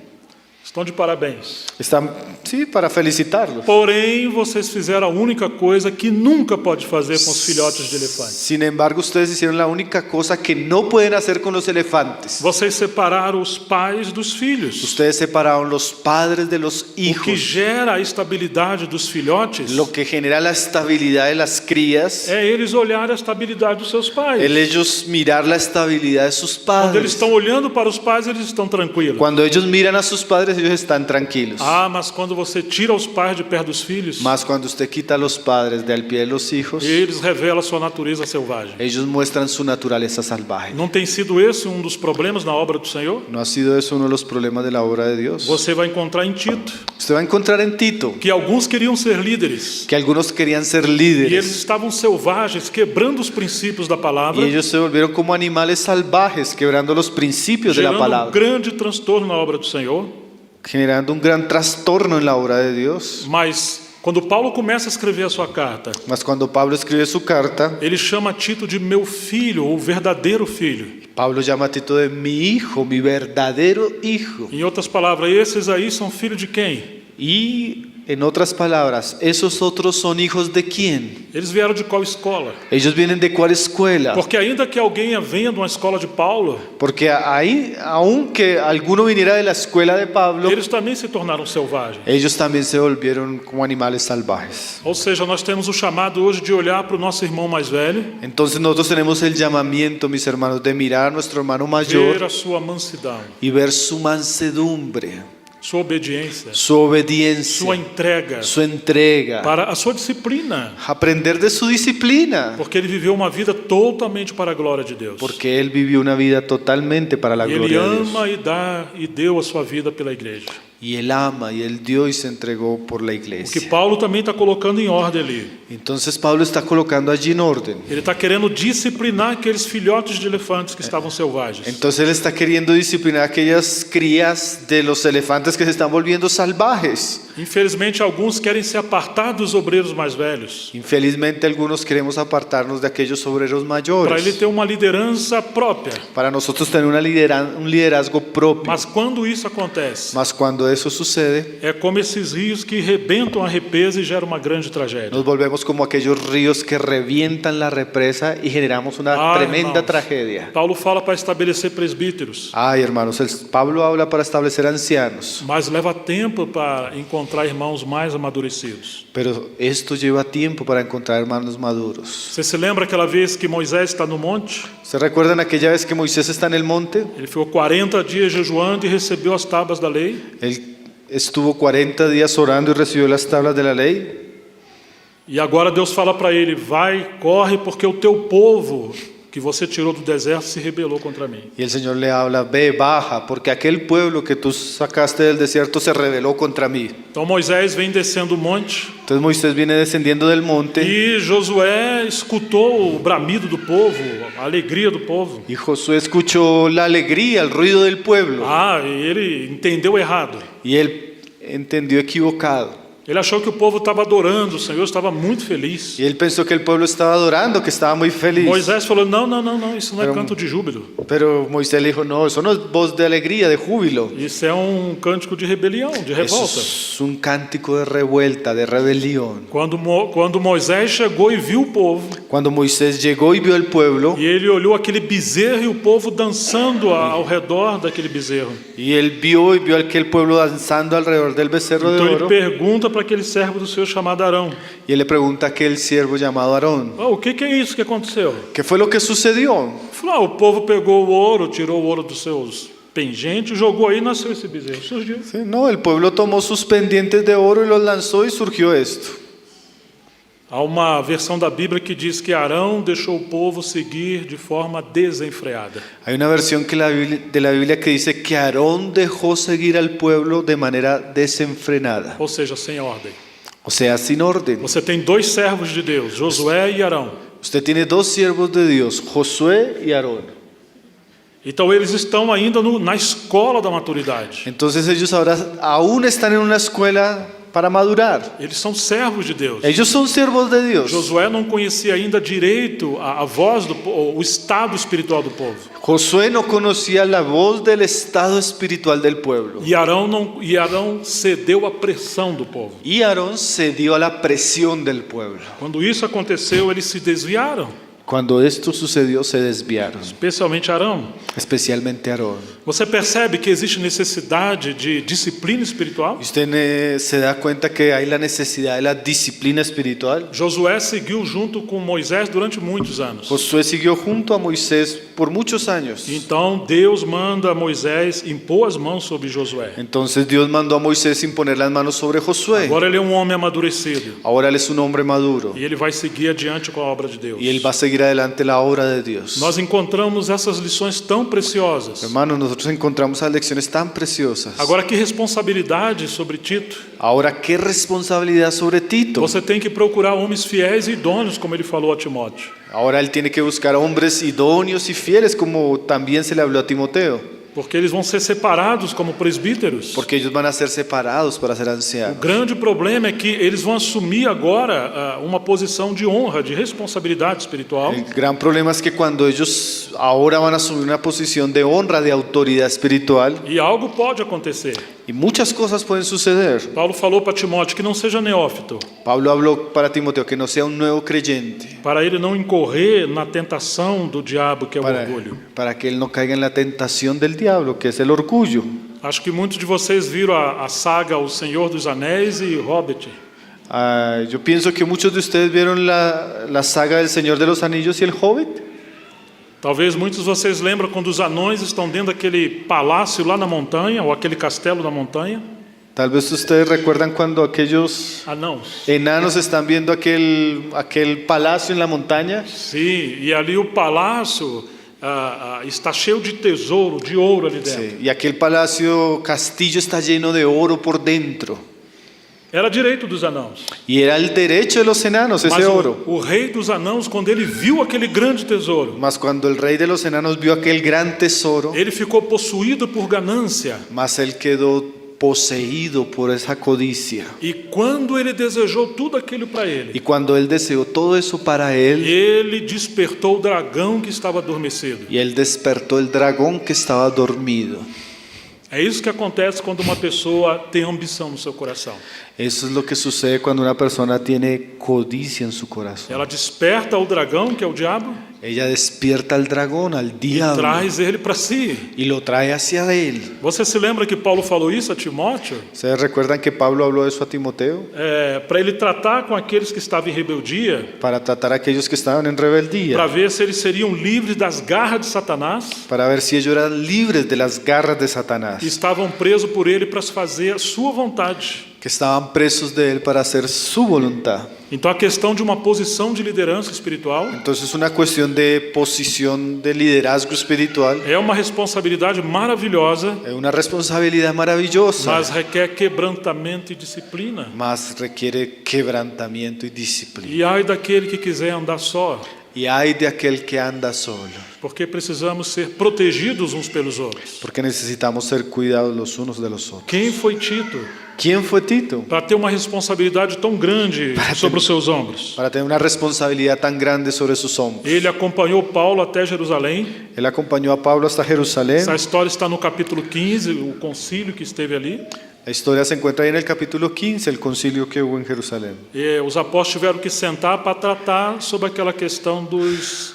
Estão de parabéns. Están, sí, para felicitarlos. Porém, vocês fizeram a única coisa que nunca pode fazer com os filhotes de elefantes. Sin embargo, ustedes hicieron la única cosa que no pueden hacer con los elefantes. Vocês separaram os pais dos filhos. Ustedes separaron los padres de los O que hijos. gera a estabilidade dos filhotes Lo que genera la estabilidad de las crías, é eles olharem a estabilidade dos seus pais. ellos mirar la estabilidad de sus Quando eles padres. estão olhando para os pais, eles estão tranquilos. Cuando ellos miran a sus padres, ellos están tranquilos. Mas quando você tira os pais de perto dos filhos, Mas cuando usted quita a los padres del pie de los hijos, eles revelam a sua natureza selvagem. ellos muestran su naturaleza salvaje. Não tem sido esse um dos problemas na obra do Senhor? ¿No ha sido eso uno de los problemas de la obra de Dios? Você vai encontrar em Tito Usted va a encontrar en Tito que alguns queriam ser líderes que algunos querían ser e eles líderes estavam selvagens, quebrando os princípios da palavra, y ellos se volvieron como animales salvajes, quebrando los principios de la gerando um palabra, grande transtorno na obra do Senhor. generando un gran trastorno en la obra de Dios. Mas Quando Paulo começa a escrever a sua carta, Mas cuando Pablo escribe su carta, ele chama Tito de meu filho, ou verdadeiro filho. Pablo llama a Tito de mi hijo, mi verdadero hijo. Em outras palavras, esses aí são filhos de quem? Y en otras palabras, ¿esos otros son hijos de quién? Eles vieram de qual escola? Ellos vienen de cuál escuela? Porque ainda que alguém venha de uma escola de Paulo, Porque ahí, aunque alguno viniera de la escuela de Pablo, eles também se tornaram selvagens. ellos también se volvieron como animales salvajes. Ou seja, nós temos o chamado hoje de olhar para o nosso irmão mais velho, Entonces nosotros tenemos el llamamiento, mis hermanos, de mirar a nuestro hermano ver mayor a sua mansidão, y ver su mansedumbre, sua obediência, su obediencia, sua entrega, su entrega, para a sua disciplina, aprender de su disciplina, porque ele viveu uma vida totalmente para a glória de Deus. porque él vivió una vida totalmente para la E ele gloria de Dios. ama e dá e deu a sua vida pela igreja. Y él ama y él dio y se entregó por la O que iglesia. Paulo também está colocando em ordem ali. Entonces Pablo está colocando allí en orden. Ele está querendo disciplinar aqueles filhotes de elefantes que estavam selvagens. Entonces él está queriendo disciplinar a aquellas crías de los elefantes que se están volviendo salvajes. Infelizmente, alguns querem se apartar dos obreiros mais velhos, Infelizmente algunos queremos apartarnos de aquellos obreros para ele mayores, ter uma liderança própria. para nosotros tener un liderazgo propio. Mas quando isso acontece, Mas cuando eso sucede, é como esses rios que rebentam a represa e geram uma grande tragédia. nos volvemos como aquellos ríos que revientan la represa y generamos una Ah, tremenda irmãos, tragedia. Paulo fala para estabelecer presbíteros, Ay, hermanos, Pablo habla para establecer ancianos, mas leva tempo para encontrar irmãos mais amadurecidos. pero esto lleva tiempo para encontrar hermanos maduros. Você se lembra aquela vez que Moisés está no monte? ¿Se recuerdan aquella vez que Moisés está en el monte? Ele ficou 40 dias jejuando e recebeu as tábuas da lei. Él estuvo 40 días orando y recibió las tablas de la ley. E agora Deus fala para ele: vai, corre, porque o teu povo que você tirou do deserto se rebelou contra mim. Y el Señor le habla, ve, baja, porque aquel pueblo que tú sacaste del desierto se rebeló contra mí. Então Moisés vem descendo o monte Entonces Moisés viene descendiendo del monte e Josué escutou o bramido do povo, a alegria do povo. y Josué escuchó la alegría, el ruido del pueblo, Ah, e ele entendeu errado. y él entendió equivocado. Ele achou que o povo estava adorando o Senhor, estava muito feliz. Y él pensó que el pueblo estaba adorando, que estaba muy feliz. Moisés falou: não, não, não, não, isso não é Pero- canto de júbilo. Pero Moisés le dijo, no, eso no es voz de alegría, de júbilo. Isso é um cântico de rebelião, de Eso revolta. es un cántico de revuelta, de rebelión. Quando Moisés chegou e viu o povo, Cuando Moisés llegó y vio el pueblo, e ele olhou aquele bezerro e o povo dançando ao redor daquele bezerro. y él vio aquel pueblo danzando alrededor del becerro de Então ele oro, pergunta para aquele servo do Senhor chamado Arão: y él le pregunta a aquel siervo llamado Aarón, o que é isso que aconteceu? ¿qué fue lo que sucedió? Ele falou: o povo pegou o ouro, tirou o ouro dos seus pingentes, jogou aí e nasceu esse bezerro. Surgiu. Sí, no, el pueblo tomó sus pendientes de oro y los lanzó y surgió esto. Há uma versão da Bíblia que diz que Arão deixou o povo seguir de forma desenfreada. Hay una versión de la Biblia que dice que Aarón dejó seguir al pueblo de manera desenfrenada, Ou seja, sem ordem. o sea, sin orden. Você tem dois servos de Deus, Josué e Arão. Usted tiene dos siervos de Dios, Josué y Aarón. Então eles estão ainda na escola da maturidade. Entonces ellos ahora aún están en una escuela para madurar. Eles são servos de Deus. Ellos son siervos de Dios. Josué não conhecia ainda direito a voz o estado espiritual do povo. Josué no conocía la voz del estado espiritual del pueblo. E Arão cedeu à pressão do povo. Y Aarón cedió a la presión del pueblo. Quando isso aconteceu, eles se desviaram, Cuando esto sucedió, se desviaron, especialmente Arão. especialmente Aarón. Você percebe que existe necessidade de disciplina espiritual? ¿Y usted se da cuenta que hay la necesidad de la disciplina espiritual? Josué seguiu junto com Moisés durante muitos anos. Josué siguió junto a Moisés por muchos años. Então Deus manda a Moisés impor as mãos sobre Josué. Entonces Dios mandó a Moisés imponer las manos sobre Josué. Agora ele é um homem amadurecido Ahora él es un hombre maduro e ele vai seguir adiante com a obra de Deus. y él va a seguir adelante la obra de Dios. Nós encontramos essas lições tão preciosas. Hermanos, nosotros encontramos esas lecciones tan preciosas. Agora, que responsabilidade sobre Tito. Ahora, ¿qué responsabilidad sobre Tito? Você tem que procurar homens fiéis e idôneos, como ele falou a Timóteo. Ahora él tiene que buscar hombres idóneos y fieles, como también se le habló a Timoteo. Porque eles vão ser separados como presbíteros. porque ellos van a ser separados para ser O ancianos. grande problema é que eles vão assumir agora uma posição de honra, de responsabilidade espiritual. El gran problema es que cuando ellos ahora van a asumir una posición de honra, de autoridad espiritual, E algo pode acontecer. y muchas cosas pueden suceder. Paulo falou para Timóteo que não seja neófito, Pablo habló para Timoteo que no sea un nuevo creyente, para ele não incorrer na tentação do diabo, que é o para, orgulho. para que él no caiga en la tentación del diablo, que es el orgullo. Acho que muitos de vocês viram a saga O Senhor dos Anéis e Hobbit. Yo pienso que muchos de ustedes vieron la saga del Señor de los Anillos y el Hobbit. Talvez muitos de vocês lembram quando os anões estão dentro daquele palácio lá na montanha, ou aquele castelo na montanha. Tal vez ustedes recuerdan cuando aquellos Anãos. enanos están viendo aquel palacio en la montaña. Sim, e ali o palácio está cheio de tesouro, de ouro ali dentro. Sí, y aquel palacio, castillo está lleno de oro por dentro. Era direito dos anãos. Y era el derecho de los enanos, ese Mas oro. o rei dos anãos, quando ele viu aquele grande tesouro, Mas cuando el rey de los enanos vio aquel gran tesoro, ele ficou possuído por ganância. mas él quedó poseído por esa codicia. E quando ele desejou tudo aquilo para Y ele, cuando él deseó todo eso para él, ele despertou o dragão que estava adormecido. y él despertó el dragón que estaba dormido. É isso que acontece quando uma pessoa tem ambição no seu coração. Eso es lo que sucede cuando una persona tiene codicia en su corazón. Ela desperta o dragão, que é o diabo, Ella despierta al dragón, al e diablo, traz ele para si. y lo trae hacia él. Você se lembra que Paulo falou isso a Timóteo? ¿Ustedes recuerdan que Pablo habló eso a Timoteo? Para ele tratar com aqueles que estavam em rebeldia, Para tratar a aquellos que estaban en rebeldía, para ver se eles seriam livres das garras de Satanás, para ver si ellos eran libres de las garras de e Satanás, estavam presos por ele para fazer a sua vontade. que estaban presos de él para hacer su voluntad. Então a questão de uma posição de liderança espiritual Entonces una cuestión de posición de liderazgo espiritual é uma responsabilidade maravilhosa, es una responsabilidad maravillosa, mas requer quebrantamento e disciplina. mas requiere quebrantamiento y disciplina. E ai daquele que quiser andar só, Y hay de aquel que anda solo, porque precisamos ser protegidos uns pelos outros. porque necesitamos ser cuidados los unos de los otros. Quem foi Tito ¿Quién fue Tito? para ter uma responsabilidade tão grande sobre os seus ombros? Para tener una responsabilidad tan grande sobre sus hombros. Ele acompanhou Paulo até Jerusalém. Él acompañó a Pablo hasta Jerusalén. Essa história está no capítulo 15, o concílio que esteve ali. La historia se encuentra ahí en el capítulo 15, el concilio que hubo en Jerusalén. E os apóstolos tiveram que sentar para tratar sobre aquela questão dos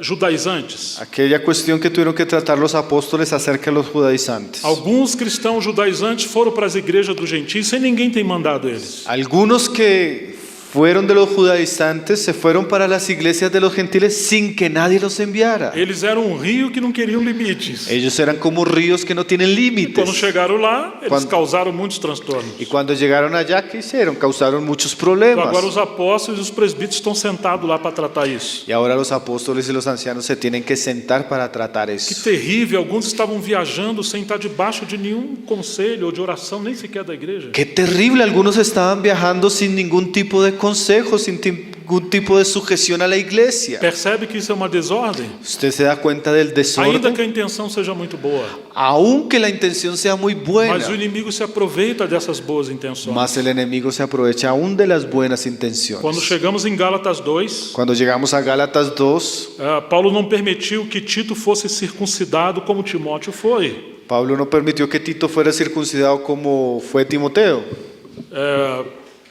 judaizantes. Aquella cuestión que tuvieron que tratar los apóstoles acerca de los judaizantes. Alguns cristãos judaizantes foram para as igrejas dos gentios sem ninguém ter mandado eles. Algunos que fueron de los judaizantes se fueron para las iglesias de los gentiles sin que nadie los enviara. Eles eram um rio que não queriam limites. Ellos eran como ríos que no tienen Quando límites. chegaram lá, eles Quando- causaram muitos transtornos. Y cuando llegaron allá, ¿qué hicieron? Causaron muchos Então, agora problemas. os apóstolos e os presbíteros estão sentados lá para tratar isso. Y ahora los apóstoles y los ancianos se tienen que sentar para tratar Que eso. terrível, alguns estavam viajando sem estar debaixo de nenhum conselho ou de oração, nem sequer da igreja. Qué terrible, algunos estaban viajando sin ningún tipo de consejo, sin ningún tipo de sujeción a la iglesia. Percebe que isso é uma desordem? Usted se da cuenta del Ainda desorden, que a intenção seja muito boa, aunque la intención sea muy buena, mas o inimigo se aproveita dessas boas intenções. más el enemigo se aprovecha aún de las buenas Quando intenciones. chegamos em Gálatas 2, Cuando llegamos a Gálatas 2, Paulo não permitiu que Tito fosse circuncidado como Timóteo foi. Pablo no permitió que Tito fuera circuncidado como fue Timoteo.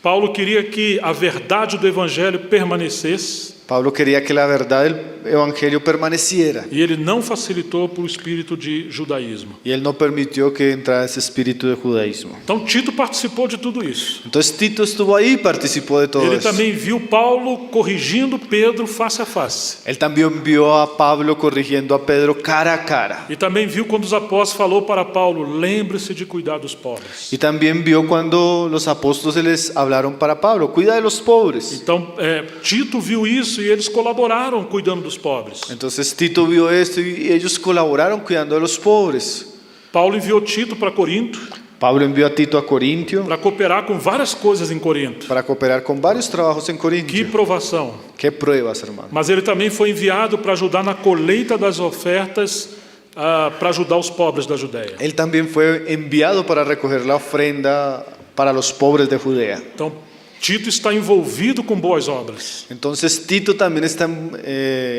Paulo queria que a verdade do evangelho permanecesse Pablo quería que la verdad del evangelio permaneciera e ele não facilitou para o espírito de judaísmo. y él no permitió que entrara ese espíritu de judaísmo. Então Tito participou de tudo isso. Entonces Tito estuvo ahí y participó de todo Ele eso. também viu Paulo corrigindo Pedro face a face. Él también vio a Pablo corrigiendo a Pedro cara a cara. E também viu quando os apóstolos falou para Paulo, lembre-se de cuidar dos pobres. Y también vio cuando los apóstoles les hablaron para Pablo, cuida de los pobres. Então Tito viu isso e eles colaboraram cuidando dos pobres. Entonces Tito vio esto y ellos colaboraron cuidando de los pobres. Paulo enviou Tito para Corinto Pablo envió a Tito a Corintio para cooperar com várias coisas em Corinto. para cooperar con varios trabajos en Que Corintio. provação! Qué pruebas, hermano. Mas ele também foi enviado para ajudar na colheita das ofertas para ajudar os pobres da Judéia. Él también fue enviado para recoger la ofrenda para los pobres de Judea. Então, Tito está envolvido com boas obras. Entonces Tito también está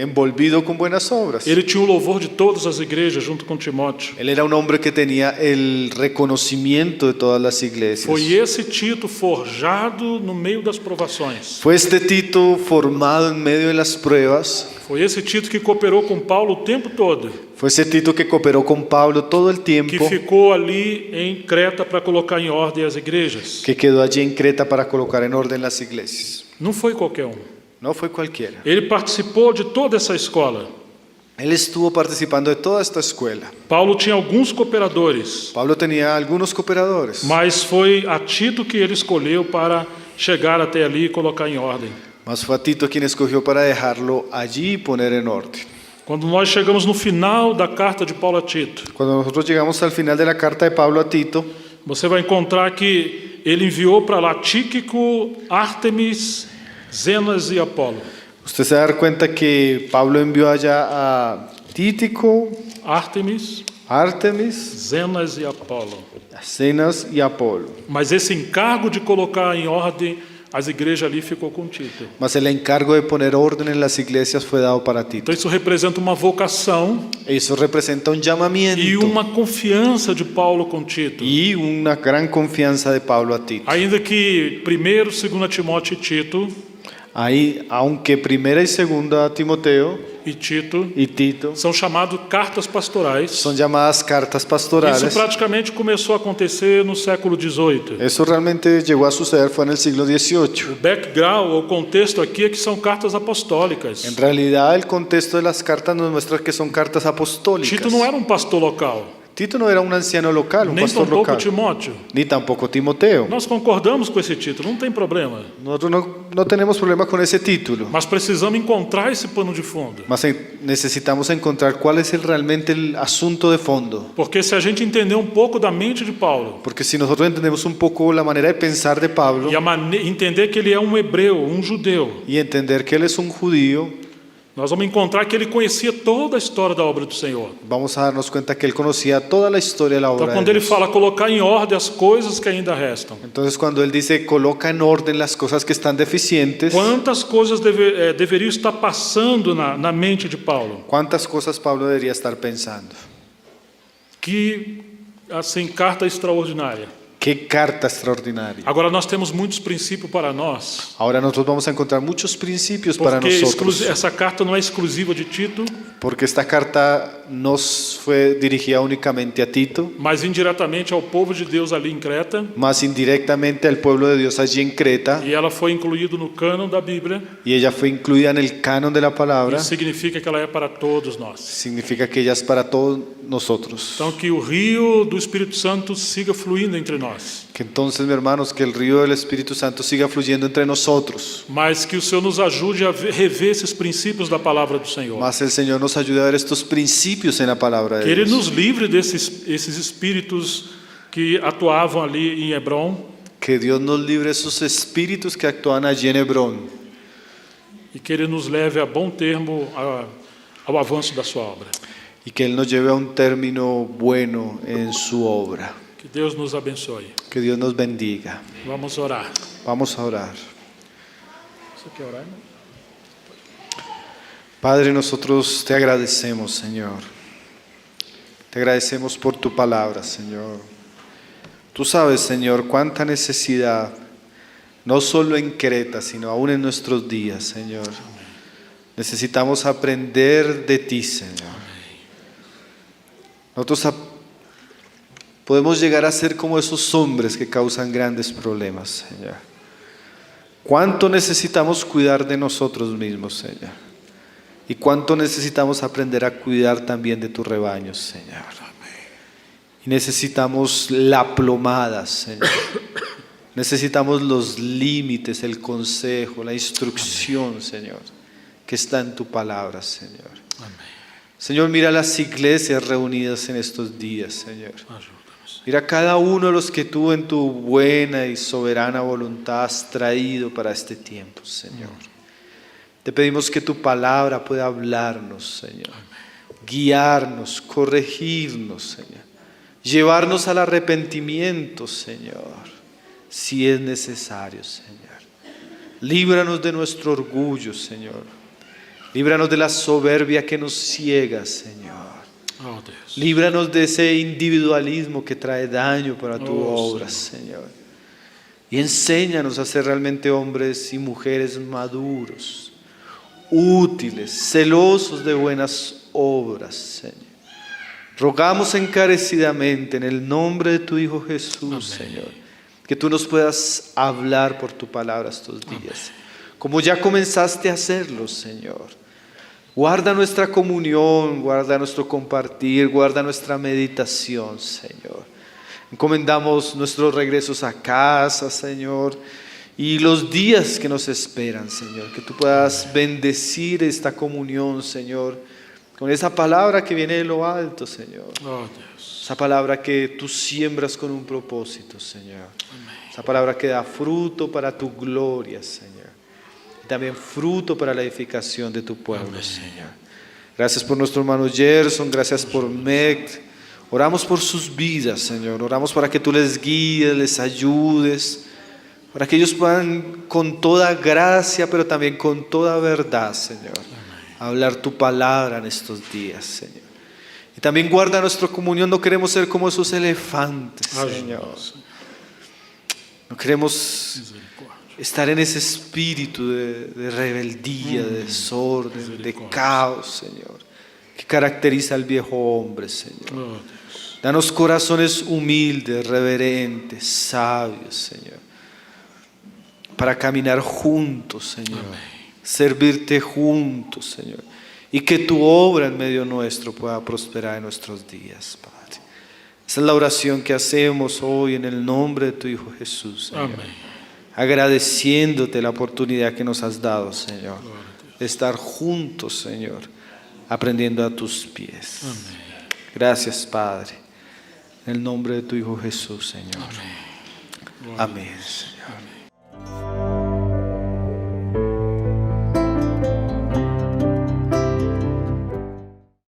envolvido con buenas obras. Ele tinha o louvor de todas as igrejas junto com Timóteo. Él era un hombre que tenía el reconocimiento de todas las iglesias. Foi esse Tito forjado no meio das provações. Fue este Tito formado en medio de las pruebas. Foi esse Tito que cooperou com Paulo o tempo todo, Fue ese Tito que cooperó con Pablo todo el que tiempo, ficou ali em Creta para colocar em ordem as igrejas. que quedó allí en Creta para colocar en orden las iglesias. Não foi qualquer um. No fue cualquiera. Ele participou de toda essa escola. Él estuvo participando de toda esta escuela. Paulo tinha alguns cooperadores, Pablo tenía algunos cooperadores, mas foi a Tito que ele escolheu para chegar até ali e colocar em ordem. mas fue a Tito quien escogió para dejarlo allí y poner en orden. Quando nós chegamos no final da carta de Paulo a Tito, Cuando nosotros llegamos al final de la carta de Pablo a Tito, você vai encontrar que ele enviou para lá Tíquico, Ártemis, Zenas e Apolo. usted se va a dar cuenta que Pablo envió allá a Tíquico, Ártemis, Artemis, Zenas e Apolo. Zenas y Apolo. Mas esse encargo de colocar em ordem as igrejas ali ficou com Tito. Mas el encargo de poner orden en las iglesias fue dado para Tito. Então isso representa uma vocação Eso representa un e llamamiento uma confiança de Paulo com Tito. y una gran confianza de Pablo a Tito. Ainda que 1º, 2º Timóteo e Tito, Ahí, aunque primera y segunda Timoteo y Tito são chamados cartas pastorais. son llamadas cartas Isso pastorales, praticamente começou a acontecer no século XVIII. eso realmente llegó a suceder fue en el siglo XVIII. O background, o contexto aqui é que são cartas apostólicas. En realidad el contexto de las cartas nos muestra que son cartas apostólicas. Tito não era um pastor local, Tito no era un anciano local, un nem pastor tampouco local, Timóteo. ni tampoco Timoteo. Nós concordamos com esse título, não tem problema. Nosotros no tenemos problema con ese título, Mas precisamos encontrar esse pano de fundo. mas necesitamos encontrar cuál es realmente el asunto de fondo. Porque se a gente entender um pouco da mente de Paulo Porque si nosotros entendemos un poco la manera de pensar de Pablo e entender que ele é um hebreu, um judeu, y entender que él es un judío, nós vamos encontrar que ele conhecia toda a história da obra do Senhor. vamos a darnos cuenta que él conocía toda la historia de la Então, obra quando de ele Dios. fala colocar em ordem as coisas que ainda restam, Entonces cuando él dice coloca en orden las cosas que están deficientes, quantas coisas deveriam estar passando na mente de Paulo? ¿cuántas cosas Pablo debería estar pensando? Que, assim, carta extraordinária. Qué carta extraordinaria. Agora, nós temos muitos princípios para nós, Ahora nosotros vamos a encontrar muchos principios para porque nosotros, essa carta não é exclusiva de Tito, porque esta carta no fue dirigida únicamente a Tito, mas indiretamente ao povo de Deus ali em Creta, más indirectamente al pueblo de Dios allí en Creta, e ela foi incluída no cânon da Bíblia, y ella fue incluida en el canon de la palabra. e significa que ela é para todos nós. Significa que ella es para todos nosotros. Então, que o rio do Espírito Santo siga fluindo entre nós, Que entonces, mis hermanos, que el río del Espíritu Santo siga fluyendo entre nosotros. mas que o Senhor nos ajude a rever esses princípios da palavra do Senhor. Mas el Señor nos ayude a ver estos principios en la palabra Que de Ele Dios. nos livre esses espíritos que atuavam ali em Hebron, Que Dios nos libre esos espíritus que actúan allí en Hebrón. e que Ele nos leve a bom termo ao avanço da sua obra. Y que Él nos lleve a un término bueno en su obra. Que Deus nos abençoe. Que Dios nos bendiga. Vamos orar. Vamos a orar. Você quer orar, irmão? Padre, nosotros te agradecemos, Señor. Te agradecemos por tu palabra, Señor. Tú sabes, Señor, cuánta necesidad, no solo en Creta, sino aún en nuestros días, Señor. Necesitamos aprender de ti, Señor. Nosotros podemos llegar a ser como esos hombres que causan grandes problemas, Señor. ¿Cuánto necesitamos cuidar de nosotros mismos, Señor? Y cuánto necesitamos aprender a cuidar también de tu rebaño, Señor. Y necesitamos la plomada, Señor. Necesitamos los límites, el consejo, la instrucción, Señor, que está en tu palabra, Señor. Señor, mira las iglesias reunidas en estos días, Señor. Mira cada uno de los que tú en tu buena y soberana voluntad has traído para este tiempo, Señor. Te pedimos que tu palabra pueda hablarnos, Señor. guiarnos, corregirnos, Señor. Llevarnos al arrepentimiento, Señor, si es necesario, Señor. Líbranos de nuestro orgullo, Señor. Líbranos de la soberbia que nos ciega, Señor. Oh, Deus. Líbranos de ese individualismo que trae daño para tu Oh, obra, Señor. Y enséñanos a ser realmente hombres y mujeres maduros, útiles, celosos de buenas obras, Señor. Rogamos encarecidamente en el nombre de tu Hijo Jesús, Amén. Señor, que tú nos puedas hablar por tu palabra estos días, como ya comenzaste a hacerlo, Señor. Guarda nuestra comunión, guarda nuestro compartir, guarda nuestra meditación, Señor. Encomendamos nuestros regresos a casa, Señor, y los días que nos esperan, Señor. Que tú puedas bendecir esta comunión, Señor, con esa palabra que viene de lo alto, Señor. Oh, Deus. Esa palabra que tú siembras con un propósito, Señor. Esa palabra que da fruto para tu gloria, Señor. Y también fruto para la edificación de tu pueblo, Amén. Señor. Gracias por nuestro hermano Gerson, gracias por Meg. Oramos por sus vidas, Señor. Oramos para que tú les guíes, les ayudes, para que ellos puedan con toda gracia, pero también con toda verdad, Señor, hablar tu palabra en estos días, Señor. Y también guarda nuestra comunión. No queremos ser como esos elefantes, Señor. Ajuda-nos. No queremos Misericórdia. estar en ese espíritu de rebeldía, de desorden, de Misericordia. caos, Señor, que caracteriza al viejo hombre, Señor. Oh, Deus. Danos corazones humildes, reverentes, sabios, Señor, para caminar juntos, Señor, servirte juntos, Señor, y que tu obra en medio nuestro pueda prosperar en nuestros días, Padre. Esa es la oración que hacemos hoy en el nombre de tu Hijo Jesús, Señor. Amém. Agradeciéndote la oportunidad que nos has dado, Señor, Glória a Deus. de estar juntos, Señor, aprendiendo a tus pies. Amém. Gracias, Padre, en el nombre de tu Hijo Jesús, Señor. Glória a Amén, Deus. Señor. Amém.